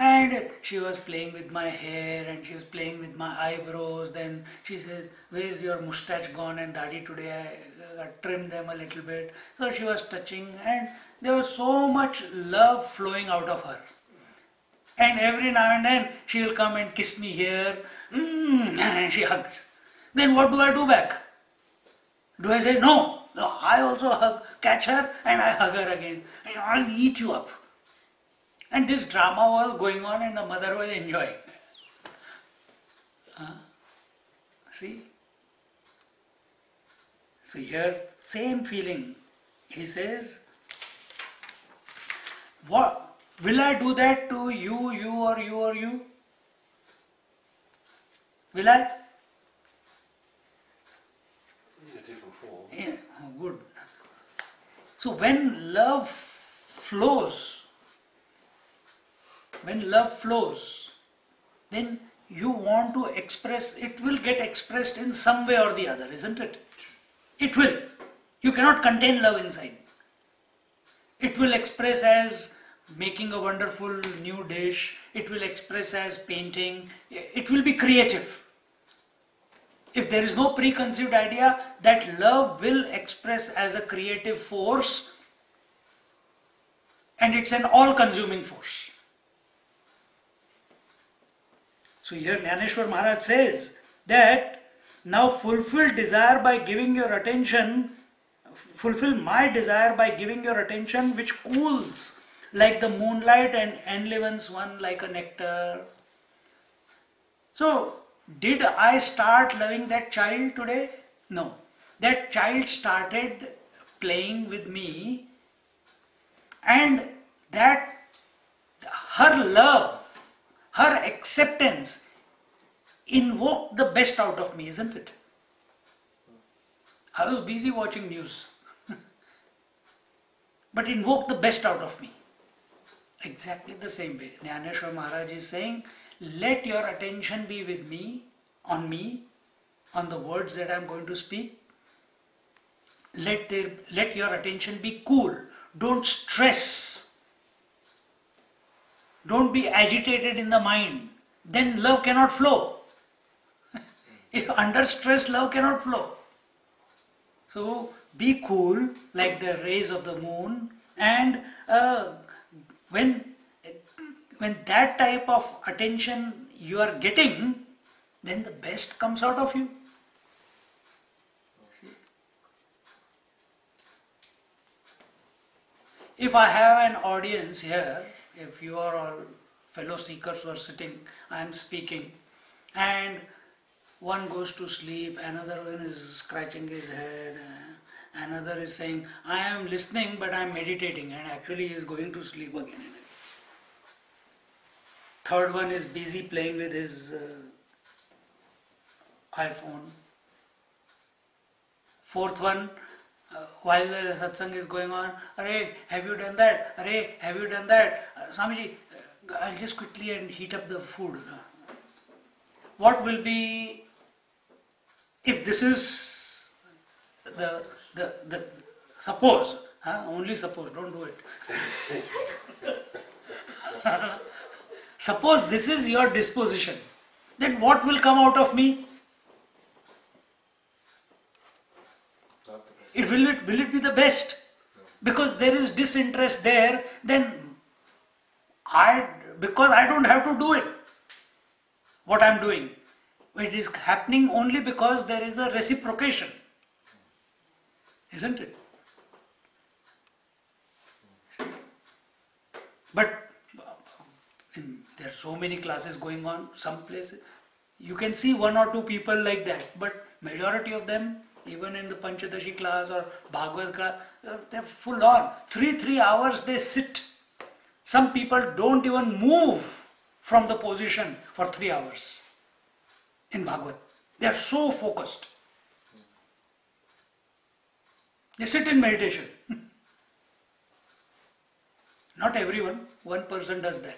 And she was playing with my hair and she was playing with my eyebrows. Then she says, where's your moustache gone? And Daddy, today I trimmed them a little bit. So she was touching and there was so much love flowing out of her. And every now and then she will come and kiss me here, and she hugs. Then what do I do back? Do I say, no, I also catch her and I hug her again. And I'll eat you up. And this drama was going on and the mother was enjoying. See? So here, same feeling. He says, what? Will I do that to you, you or you or you? Will I? In a different form. Yeah, good. So when love flows, then you want to express, it will get expressed in some way or the other, isn't it? It will. You cannot contain love inside. It will express as making a wonderful new dish. It will express as painting. It will be creative. If there is no preconceived idea, that love will express as a creative force, and it's an all-consuming force. So here Gyaneshwar Maharaj says that now fulfill my desire by giving your attention, which cools like the moonlight and enlivens one like a nectar. So, did I start loving that child today? No. That child started playing with me, and that her love, her acceptance invoked the best out of me, isn't it? I was busy watching news, but invoked the best out of me. Exactly the same way. Gyaneshwar Maharaj is saying, let your attention be with me, on the words that I am going to speak. Let your attention be cool. Don't stress. Don't be agitated in the mind. Then love cannot flow. If under stress, love cannot flow. So be cool like the rays of the moon, and when that type of attention you are getting, then the best comes out of you. See? If I have an audience here, if you are all fellow seekers who are sitting, I am speaking, and one goes to sleep, another one is scratching his head, another is saying, I am listening but I am meditating, and actually he is going to sleep again and again. Third one is busy playing with his iPhone. Fourth one, while the satsang is going on, Arey, have you done that? Arey, have you done that? Swamiji, I'll just quickly and heat up the food. What will be, if this is the Suppose, only suppose, don't do it. Suppose this is your disposition, then what will come out of me? Not the best. Will it be the best? Because there is disinterest there, then because I don't have to do it, what I am doing. It is happening only because there is a reciprocation. Isn't it? But there are so many classes going on, some places you can see one or two people like that, but majority of them, even in the Panchadashi class or Bhagavad class, they're full on. 3 hours they sit. Some people don't even move from the position for 3 hours in Bhagavad. They are so focused. They sit in meditation. Not everyone, one person does that.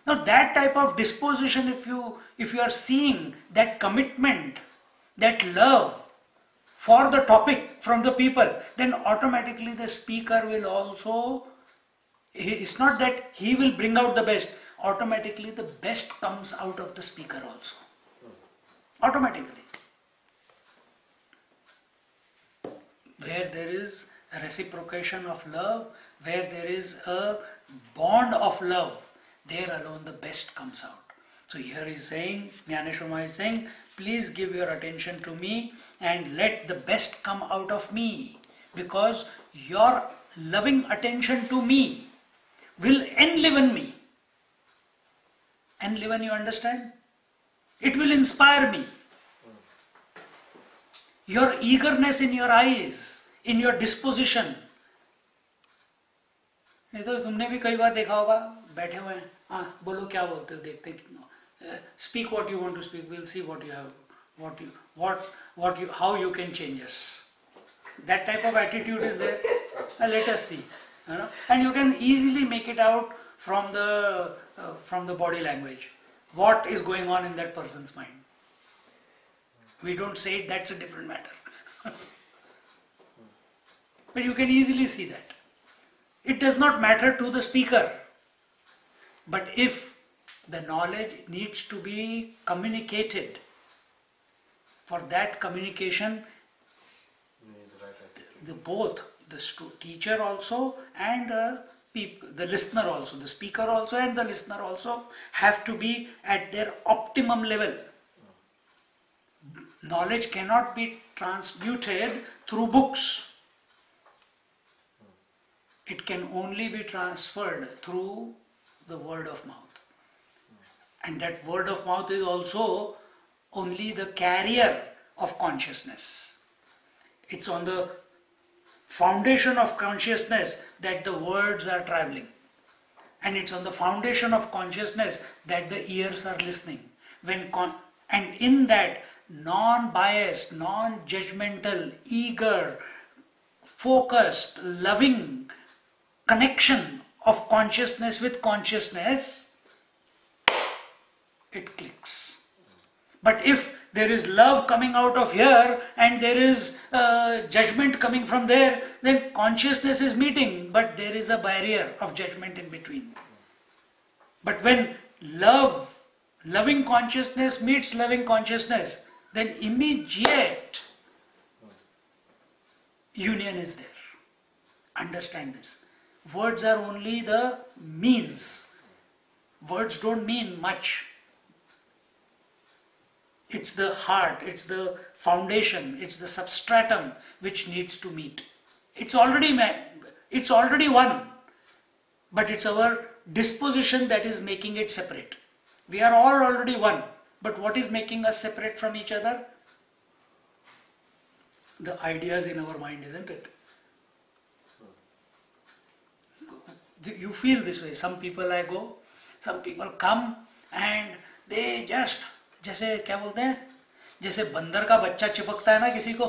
Now that type of disposition, if you are seeing that commitment, that love for the topic from the people, then automatically the speaker will also, it's not that he will bring out the best, automatically the best comes out of the speaker also. Automatically. Where there is a reciprocation of love, where there is a bond of love, there alone the best comes out. So here he is saying, Gyaneshwari is saying, please give your attention to me and let the best come out of me, because your loving attention to me will enliven me. Enliven, you understand? It will inspire me. Your eagerness in your eyes, in your disposition. नहीं तो तुमने भी कई बार देखा होगा, बैठे हुए हैं, हाँ बोलो क्या बोलते हो, देखते speak what you want to speak, we'll see what you have, how you can change us. That type of attitude is there. Let us see, and you can easily make it out from the body language, what is going on in that person's mind. We don't say it, that's a different matter. But you can easily see that. It does not matter to the speaker. But if the knowledge needs to be communicated, for that communication, both the teacher also and the listener also, the speaker also and the listener also have to be at their optimum level. Knowledge cannot be transmuted through books. It can only be transferred through the word of mouth. And that word of mouth is also only the carrier of consciousness. It's on the foundation of consciousness that the words are traveling. And it's on the foundation of consciousness that the ears are listening. And in that non-biased, non-judgmental, eager, focused, loving connection of consciousness with consciousness, it clicks. But if there is love coming out of here and there is judgment coming from there, then consciousness is meeting, but there is a barrier of judgment in between. But when loving consciousness meets loving consciousness, then immediate union is there. Understand this. Words are only the means. Words don't mean much. It's the heart, it's the foundation, it's the substratum which needs to meet. It's already one, but it's our disposition that is making it separate. We are all already one, but what is making us separate from each other? The ideas in our mind, isn't it? You feel this way. Some people some people come and they just, जैसे क्या बोलते हैं, जैसे बंदर का बच्चा चिपकता है ना किसी को,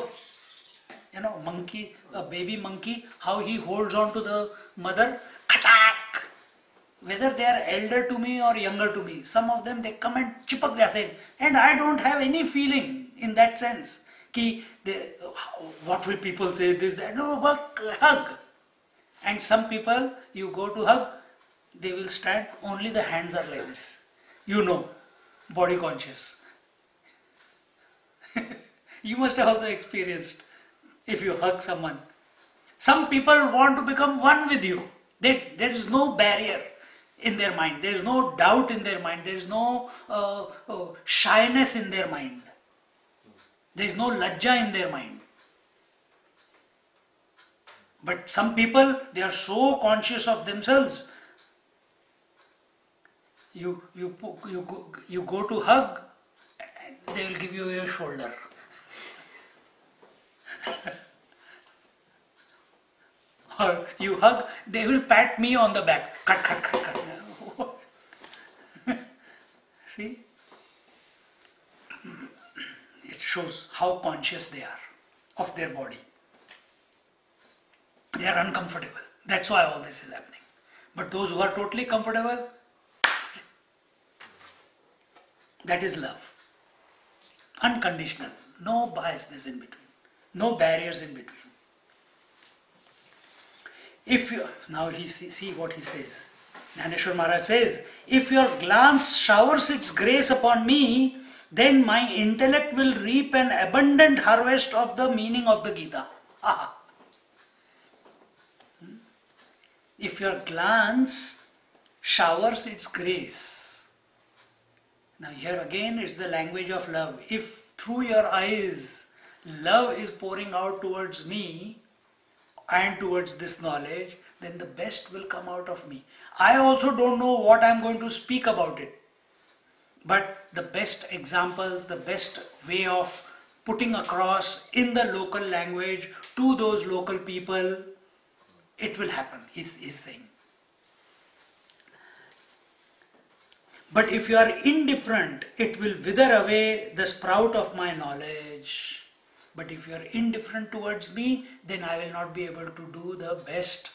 monkey, a baby monkey, how he holds on to the mother, attack. Whether they are elder to me or younger to me, some of them they come and चिपक जाते हैं, and I don't have any feeling in that sense कि what will people say, this, that? No, but hug. And some people, you go to hug, they will stand, only the hands are like this. You know, body conscious. You must have also experienced if you hug someone. Some people want to become one with you. There is no barrier in their mind. There is no doubt in their mind. There is no shyness in their mind. There is no lajja in their mind. But some people, they are so conscious of themselves. You go to hug, and they will give you your shoulder. Or you hug, they will pat me on the back. Cut, cut, cut, cut. See? It shows how conscious they are of their body. They are uncomfortable. That's why all this is happening. But those who are totally comfortable, that is love. Unconditional. No biasness in between. No barriers in between. Now see what he says. Gyaneshwari Maharaj says, if your glance showers its grace upon me, then my intellect will reap an abundant harvest of the meaning of the Gita. Aha. If your glance showers its grace. Now here again it's the language of love. If through your eyes love is pouring out towards me and towards this knowledge, then the best will come out of me. I also don't know what I'm going to speak about it. But the best examples, the best way of putting across in the local language to those local people, it will happen, he's saying. But if you are indifferent, it will wither away the sprout of my knowledge. But if you are indifferent towards me, then I will not be able to do the best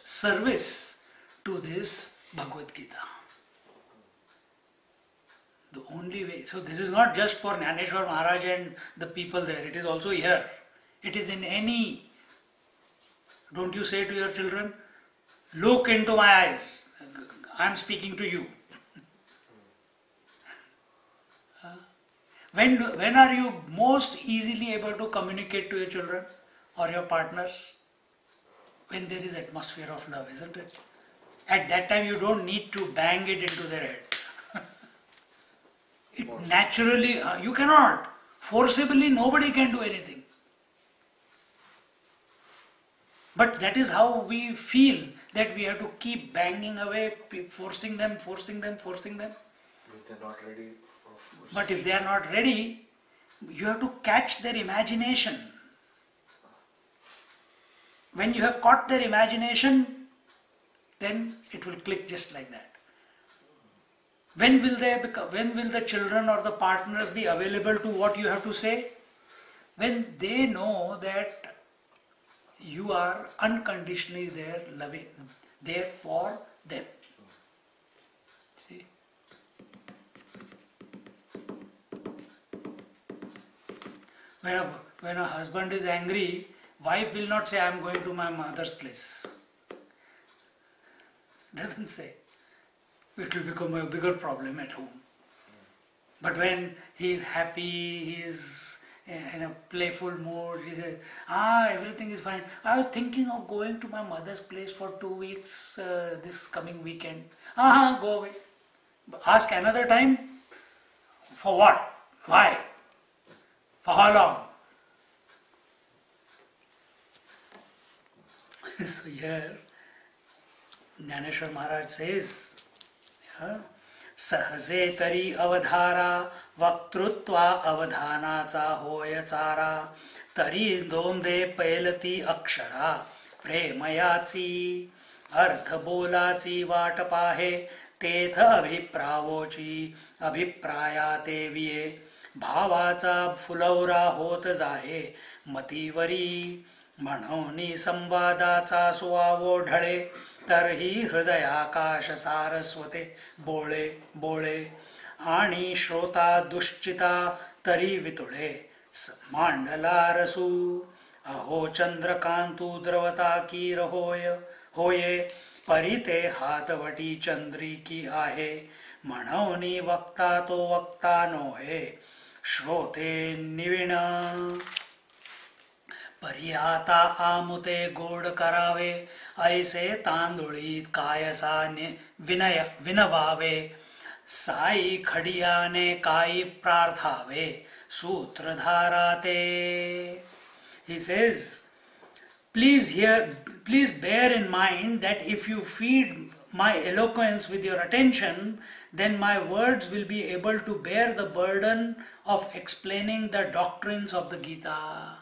service to this Bhagavad Gita. The only way, so this is not just for Gyaneshwar Maharaj and the people there, it is also here. It is in any. Don't you say to your children, look into my eyes, I am speaking to you. When are you most easily able to communicate to your children or your partners? When there is atmosphere of love, isn't it? At that time you don't need to bang it into their head. It naturally, you cannot. Forcibly nobody can do anything. But that is how we feel, that we have to keep banging away, forcing them. If they're not ready. But if they are not ready, you have to catch their imagination. When you have caught their imagination, then it will click just like that. When will the children or the partners be available to what you have to say? When they know that you are unconditionally there, loving, there for them. See? When a husband is angry, wife will not say, I am going to my mother's place. Doesn't say. It will become a bigger problem at home. But when he is happy, he is in a playful mood, he says, everything is fine. I was thinking of going to my mother's place for 2 weeks this coming weekend. Go away. Ask another time. For what? Why? For how long? So here, Gyaneshwar Maharaj says, सहजे तरी अवधारा वक्तृत्वा अवधानाचा होय चारा तरी दोंदे पैलती अक्षरा प्रेमयाची अर्थ बोलाची वाट पाहे तेथ अभिप्रावोची अभिप्रायाते विये भावाचा फुलवरा होत जाहे मतीवरी म्हणूनी संवादाचा सुवावो ढळे तरही हृदयाकाश सारस्वते बोळे बोळे आणि श्रोता दुश्चिता तरी वितुळे मांडलारसू अहो चंद्रकांतु द्रवता की रहोय होये परिते हातवटी चंद्री की आहे म्हणवनी वक्ता तो वक्ता नोहे श्रोते निविण परी आता आमुते गोड करावे ऐसे तांदुळीत कायसा विनय विनवावे साई खडियाने काई प्रार्थावे सूत्रधारा ते. He says, please bear in mind that if you feed my eloquence with your attention, then my words will be able to bear the burden of explaining the doctrines of the Gita.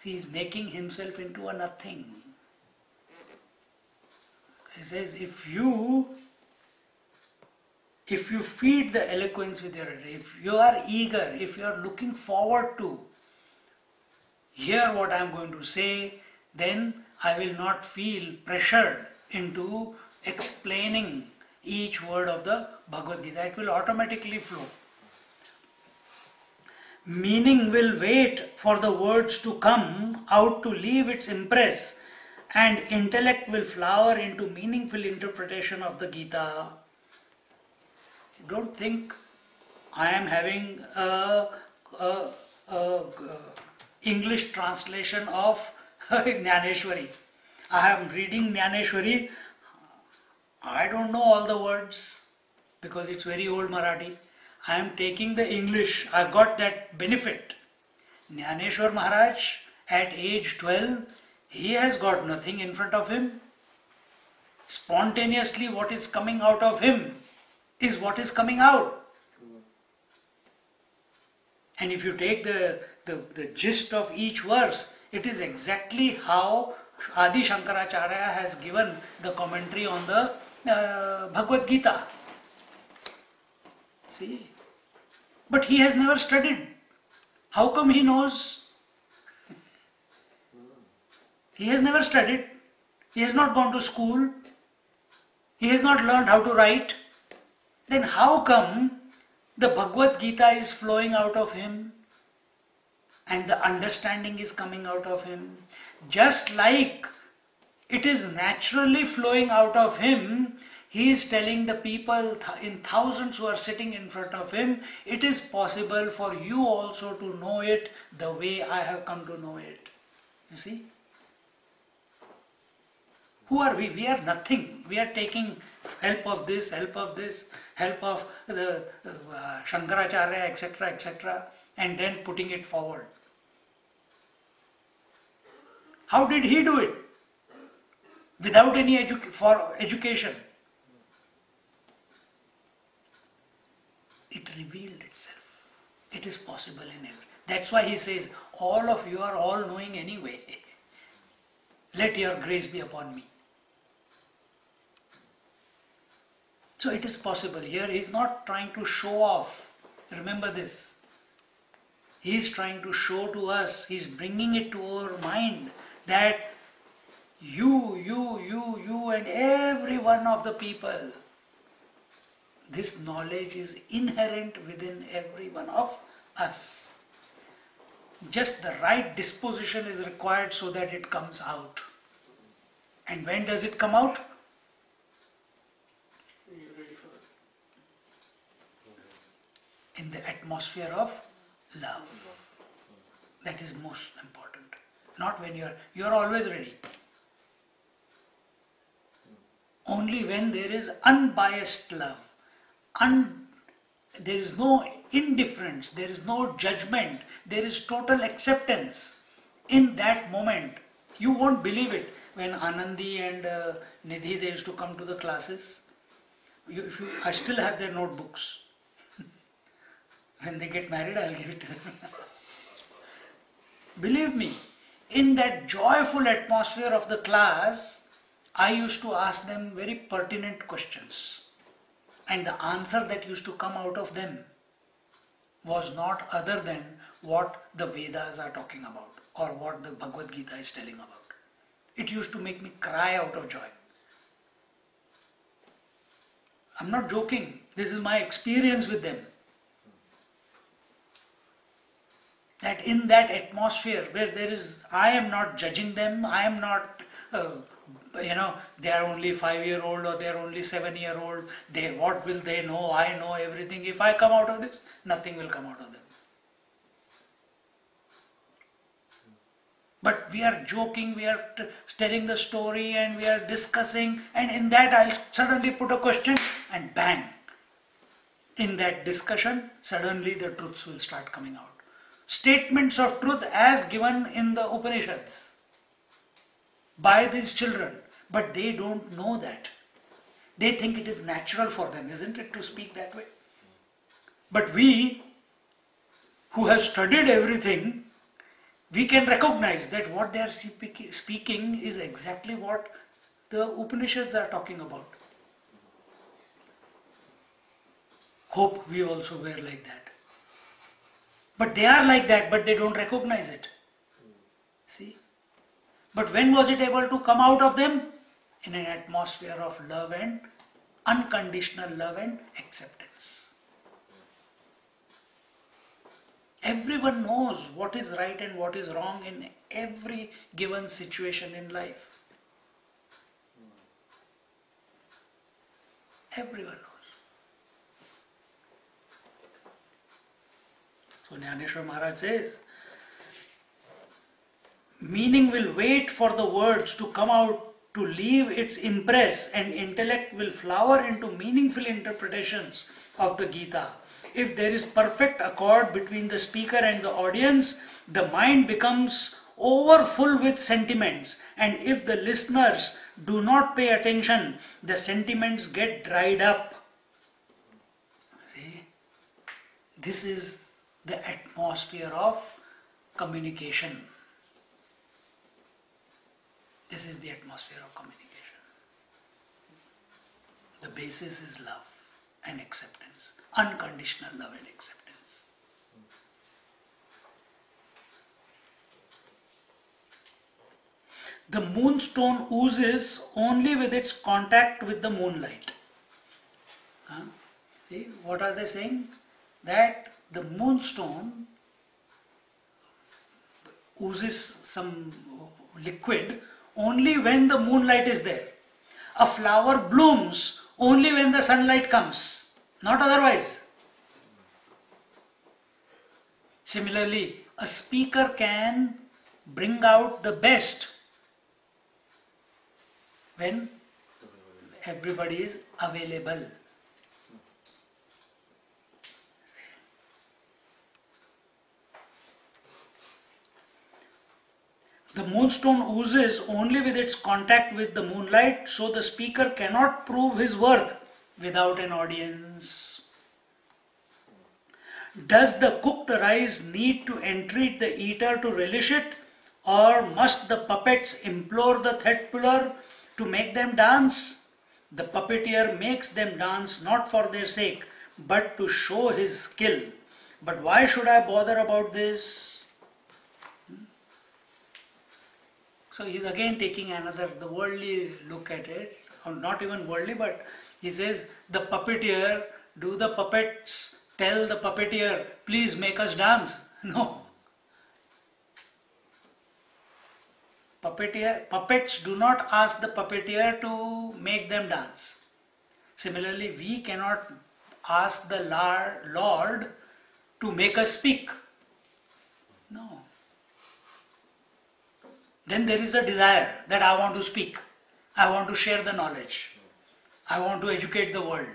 He is making himself into a nothing. He says, if you feed the eloquence with your attention, if you are eager, if you are looking forward to hear what I am going to say, then I will not feel pressured into explaining each word of the Bhagavad Gita. It will automatically flow. Meaning will wait for the words to come out to leave its impress, and intellect will flower into meaningful interpretation of the Gita. Don't think I am having a English translation of Gyaneshwari. I am reading Gyaneshwari. I don't know all the words because it's very old Marathi. I am taking the English. I got that benefit. Gyaneshwar Maharaj at age 12, he has got nothing in front of him. Spontaneously what is coming out of him is what is coming out. And if you take the gist of each verse, it is exactly how Adi Shankaracharya has given the commentary on the Bhagavad Gita. See? But he has never studied. How come he knows? He has never studied. He has not gone to school. He has not learned how to write. Then how come the Bhagavad Gita is flowing out of him and the understanding is coming out of him? Just like it is naturally flowing out of him, he is telling the people in thousands who are sitting in front of him, it is possible for you also to know it the way I have come to know it. You see? Who are we? We are nothing. We are taking help of this, help of this, help of the Shankaracharya, etc., etc., and then putting it forward. How did he do it? Without any education. It revealed itself. It is possible in every. That's why he says, all of you are all knowing anyway. Let your grace be upon me. So it is possible. Here he is not trying to show off. Remember this. He is trying to show to us, he is bringing it to our mind that you and every one of the people, this knowledge is inherent within every one of us. Just the right disposition is required so that it comes out. And when does it come out? In the atmosphere of love. That is most important. Not when you are always ready. Only when there is unbiased love. There is no indifference, there is no judgment, there is total acceptance. In that moment, you won't believe it. When Anandi and Nidhi, they used to come to the classes, I still have their notebooks. When they get married, I'll give it to them. Believe me, in that joyful atmosphere of the class, I used to ask them very pertinent questions. And the answer that used to come out of them was not other than what the Vedas are talking about or what the Bhagavad Gita is telling about. It used to make me cry out of joy. I'm not joking. This is my experience with them. That in that atmosphere where there is, I am not judging them, I am not, they are only 5-year-old or they are only 7-year-old, what will they know? I know everything. If I come out of this, nothing will come out of them. But we are joking, we are telling the story and we are discussing, and in that I'll suddenly put a question and bang. In that discussion, suddenly the truths will start coming out. Statements of truth as given in the Upanishads by these children, but they don't know that. They think it is natural for them, isn't it, to speak that way? But we, who have studied everything, we can recognize that what they are speaking is exactly what the Upanishads are talking about. Hope we also were like that. But they are like that, but they don't recognize it. See? But when was it able to come out of them? In an atmosphere of love and unconditional love and acceptance. Everyone knows what is right and what is wrong in every given situation in life. Everyone knows. So Gyaneshwari Maharaj says, meaning will wait for the words to come out to leave its impress, and intellect will flower into meaningful interpretations of the Gita. If there is perfect accord between the speaker and the audience, the mind becomes overfull with sentiments, and if the listeners do not pay attention, the sentiments get dried up. See, this is the atmosphere of communication. This is the atmosphere of communication. The basis is love and acceptance, unconditional love and acceptance. The moonstone oozes only with its contact with the moonlight. See, what are they saying? That the moonstone oozes some liquid only when the moonlight is there. A flower blooms only when the sunlight comes, not otherwise. Similarly, a speaker can bring out the best when everybody is available. The moonstone oozes only with its contact with the moonlight, so the speaker cannot prove his worth without an audience. Does the cooked rice need to entreat the eater to relish it, or must the puppets implore the thread puller to make them dance? The puppeteer makes them dance not for their sake, but to show his skill. But why should I bother about this? So he is again taking the worldly look at it, or not even worldly, but he says, the puppeteer, do the puppets tell the puppeteer, please make us dance? No. Puppets do not ask the puppeteer to make them dance. Similarly, we cannot ask the Lord to make us speak. No. Then there is a desire that I want to speak. I want to share the knowledge. I want to educate the world.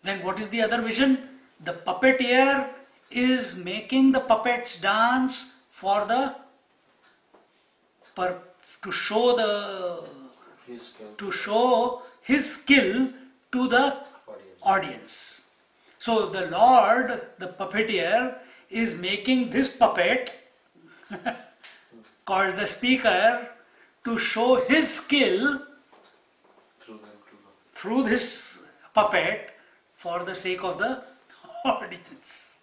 Then what is the other vision? The puppeteer is making the puppets dance for to show his skill to the audience. So the Lord, the puppeteer, is making this puppet called the speaker to show his skill through this puppet for the sake of the audience.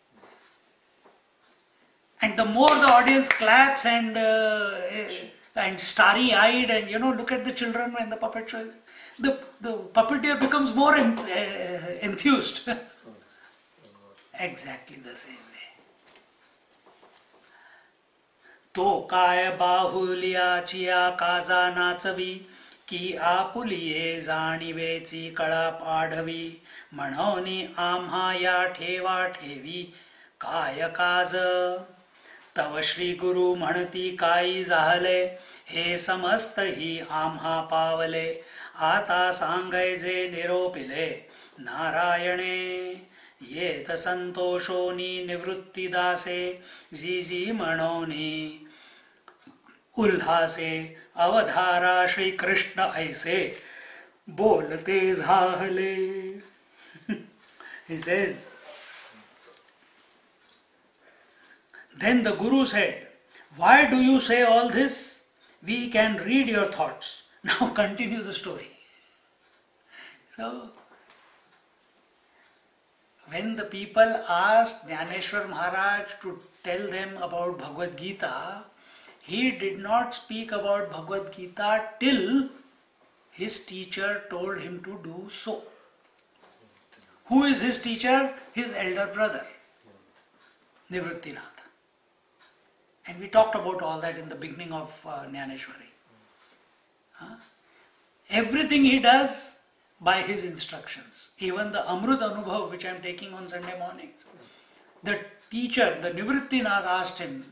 And the more the audience claps and starry-eyed and look at the children when the puppet shows, the puppeteer becomes more enthused. Exactly the same way. तो काय बाहुल्याचिया काजा नाचवी की आपुलिये जाणीवेची कळा पाढवी म्हणून आम्हा या ठेवा ठेवी काय काज तव श्री गुरु म्हणती काही झाले हे समस्त ही आम्हा पावले आता सांगायचे निरोपिले नारायणे येत संतोषोनी निवृत्ती दासे जी जी म्हणोनी उल्हासे अवधारा श्री कृष्ण ऐसे बोलते झाले. He says, then the Guru said, why do you say all this? We can read your thoughts. Now continue the story. So, when the people asked Gyaneshwar Maharaj to tell them about Bhagavad Gita, he did not speak about Bhagavad Gita till his teacher told him to do so. Who is his teacher? His elder brother, Nivrittinath. And we talked about all that in the beginning of Gyaneshwari. Everything he does by his instructions. Even the Amrut Anubhav, which I am taking on Sunday mornings. The teacher, the Nivrittinath, asked him,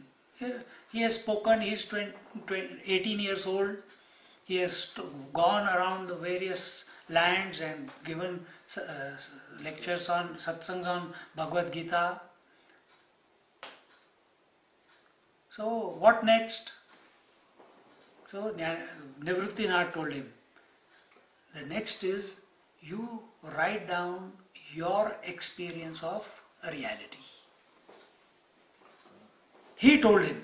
he has spoken, he is 18 years old, he has gone around the various lands and given lectures on, satsangs on Bhagavad Gita. So what next? So Nivrittinath told him, the next is you write down your experience of reality. He told him.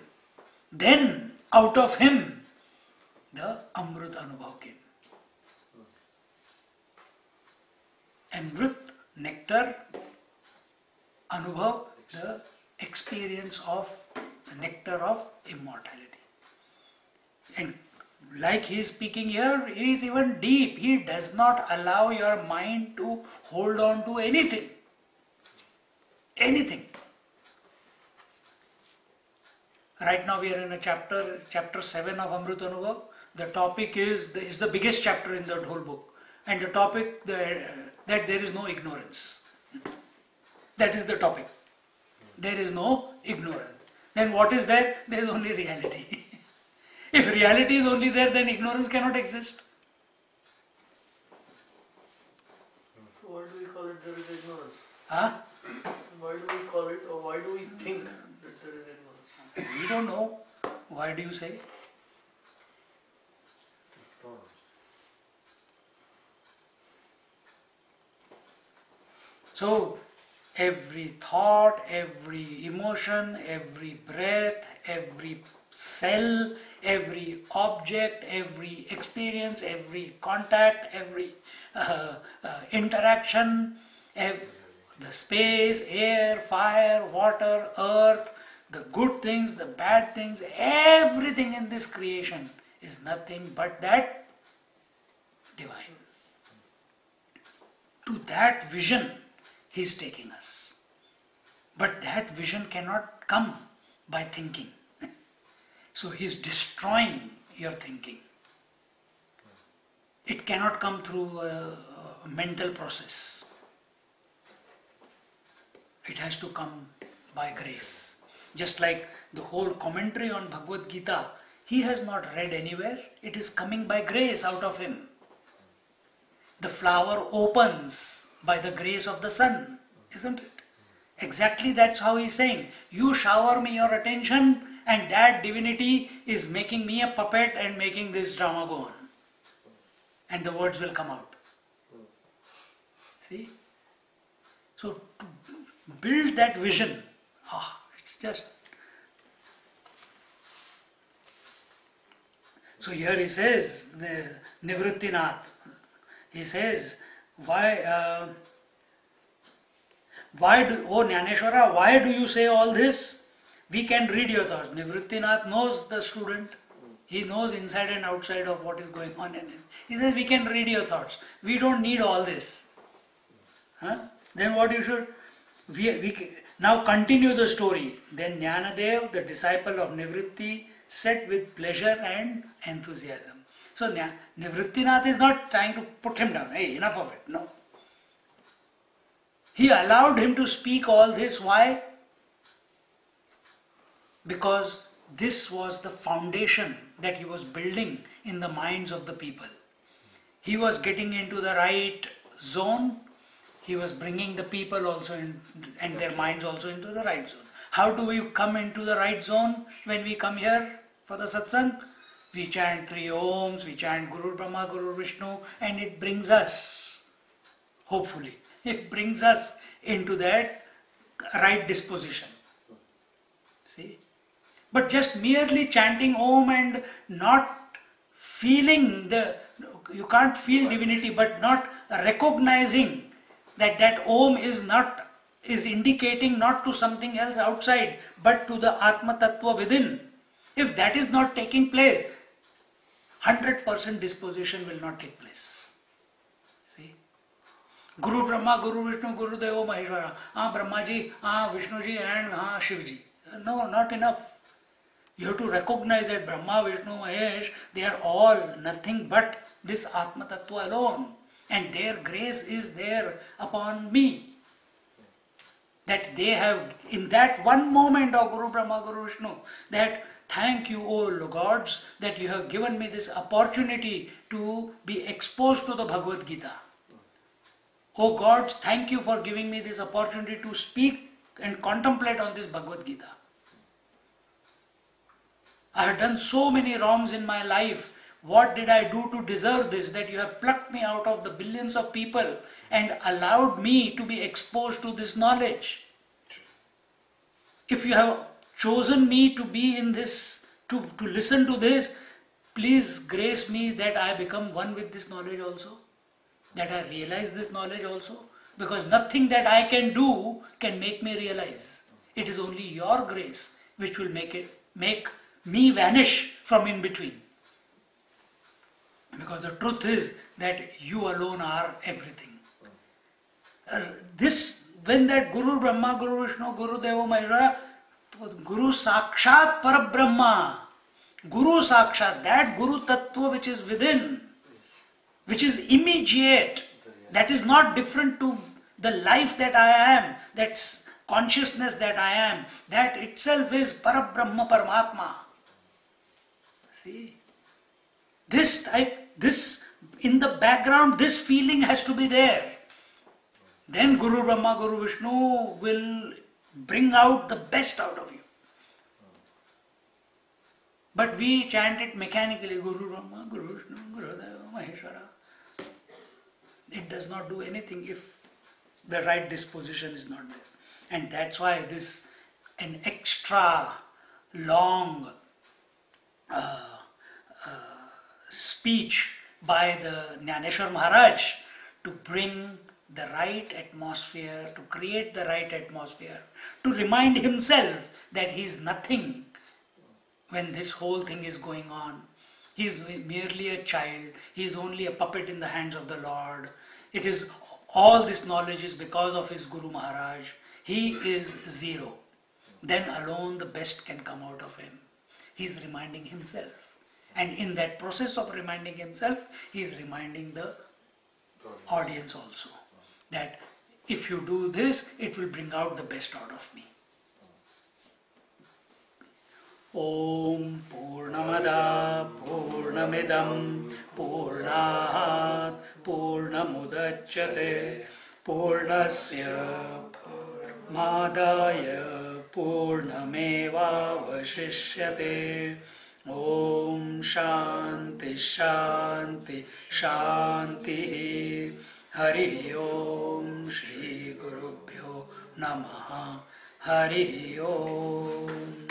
Then out of him the Amrut Anubhav came. Amrit, nectar, Anubhav, the experience of the nectar of immortality. And like he is speaking here, he is even deep. He does not allow your mind to hold on to anything. Anything. Right now we are in a chapter 7 of Amrit Anubhav. The topic is the biggest chapter in that whole book. And the topic that there is no ignorance. That is the topic. There is no ignorance. Then what is there? There is only reality. If reality is only there, then ignorance cannot exist. Why do we call it there is ignorance? Huh? Why do we call it, or why do we think that there is ignorance? We don't know. Why do you say? So, every thought, every emotion, every breath, every cell, every object, every experience, every contact, every interaction, the space, air, fire, water, earth, the good things, the bad things, everything in this creation is nothing but that divine. To that vision he is taking us. But that vision cannot come by thinking. So he is destroying your thinking. It cannot come through a mental process. It has to come by grace. Just like the whole commentary on Bhagavad Gita, he has not read anywhere. It is coming by grace out of him. The flower opens by the grace of the sun, isn't it? Exactly that's how he's saying. You shower me your attention and that divinity is making me a puppet and making this drama go on. And the words will come out. See? So to build that vision, it's just... So here he says, Nivrittinath, he says, why do, oh Gyaneshwara, why do you say all this? We can read your thoughts. Nivrittinath knows the student. He knows inside and outside of what is going on in him. He says, we can read your thoughts. We don't need all this. Then what you should, Now continue the story. Then Jnanadev, the disciple of Nivritti, said with pleasure and enthusiasm. So Nivrittinath is not trying to put him down. Hey, enough of it. No. He allowed him to speak all this. Why? Because this was the foundation that he was building in the minds of the people. He was getting into the right zone. He was bringing the people also in, and their minds also into the right zone. How do we come into the right zone when we come here for the satsang? We chant 3 Oms, we chant Guru Brahma, Guru Vishnu, and it brings us, hopefully, it brings us into that right disposition. See? But just merely chanting Om and not feeling you can't feel divinity, but not recognizing that Om is indicating not to something else outside, but to the Atma Tattva within. If that is not taking place, 100% disposition will not take place. See? Guru Brahma, Guru Vishnu, Guru Deva Maheshwara. Brahma ji, Vishnu ji and Shiv ji. No, not enough. You have to recognize that Brahma, Vishnu, Mahesh, they are all nothing but this Atma Tattva alone. And their grace is there upon me. That they have, in that one moment of Guru Brahma, Guru Vishnu, that thank you, O gods, that you have given me this opportunity to be exposed to the Bhagavad Gita. O gods, thank you for giving me this opportunity to speak and contemplate on this Bhagavad Gita. I have done so many wrongs in my life. What did I do to deserve this? That you have plucked me out of the billions of people and allowed me to be exposed to this knowledge. If you have chosen me to be in this, to listen to this, please grace me that I become one with this knowledge also. That I realize this knowledge also. Because nothing that I can do can make me realize. It is only your grace which will make me vanish from in between. Because the truth is that you alone are everything. When that Guru Brahma, Guru Vishnu, Guru Deva Maheshwara, Guru Sakshat Parabrahma, Guru Sakshat, that Guru Tattva which is within, which is immediate, that is not different to the life that I am, that's consciousness that I am, that itself is Parabrahma Paramatma. See? This in the background, this feeling has to be there. Then Guru Brahma, Guru Vishnu will bring out the best out of you. But we chant it mechanically, Guru Brahma, Guru Vishnu, Guru Deva, Maheshwara. It does not do anything if the right disposition is not there. And that's why an extra long speech by the Gyaneshwar Maharaj to bring the right atmosphere, to create the right atmosphere, to remind himself that he is nothing when this whole thing is going on. He is merely a child, he is only a puppet in the hands of the Lord. It is all this knowledge is because of his Guru Maharaj. He is zero. Then alone the best can come out of him. He is reminding himself. And in that process of reminding himself, he is reminding the audience also. That if you do this, it will bring out the best out of me. Om Purnamada Purnamidam Purnat Purnamudachyate Purnasya Madaya Purnameva Vashishyate. Om Shanti Shanti Shanti. Hari Om Shri Gurubhyo Namaha. Hari Om.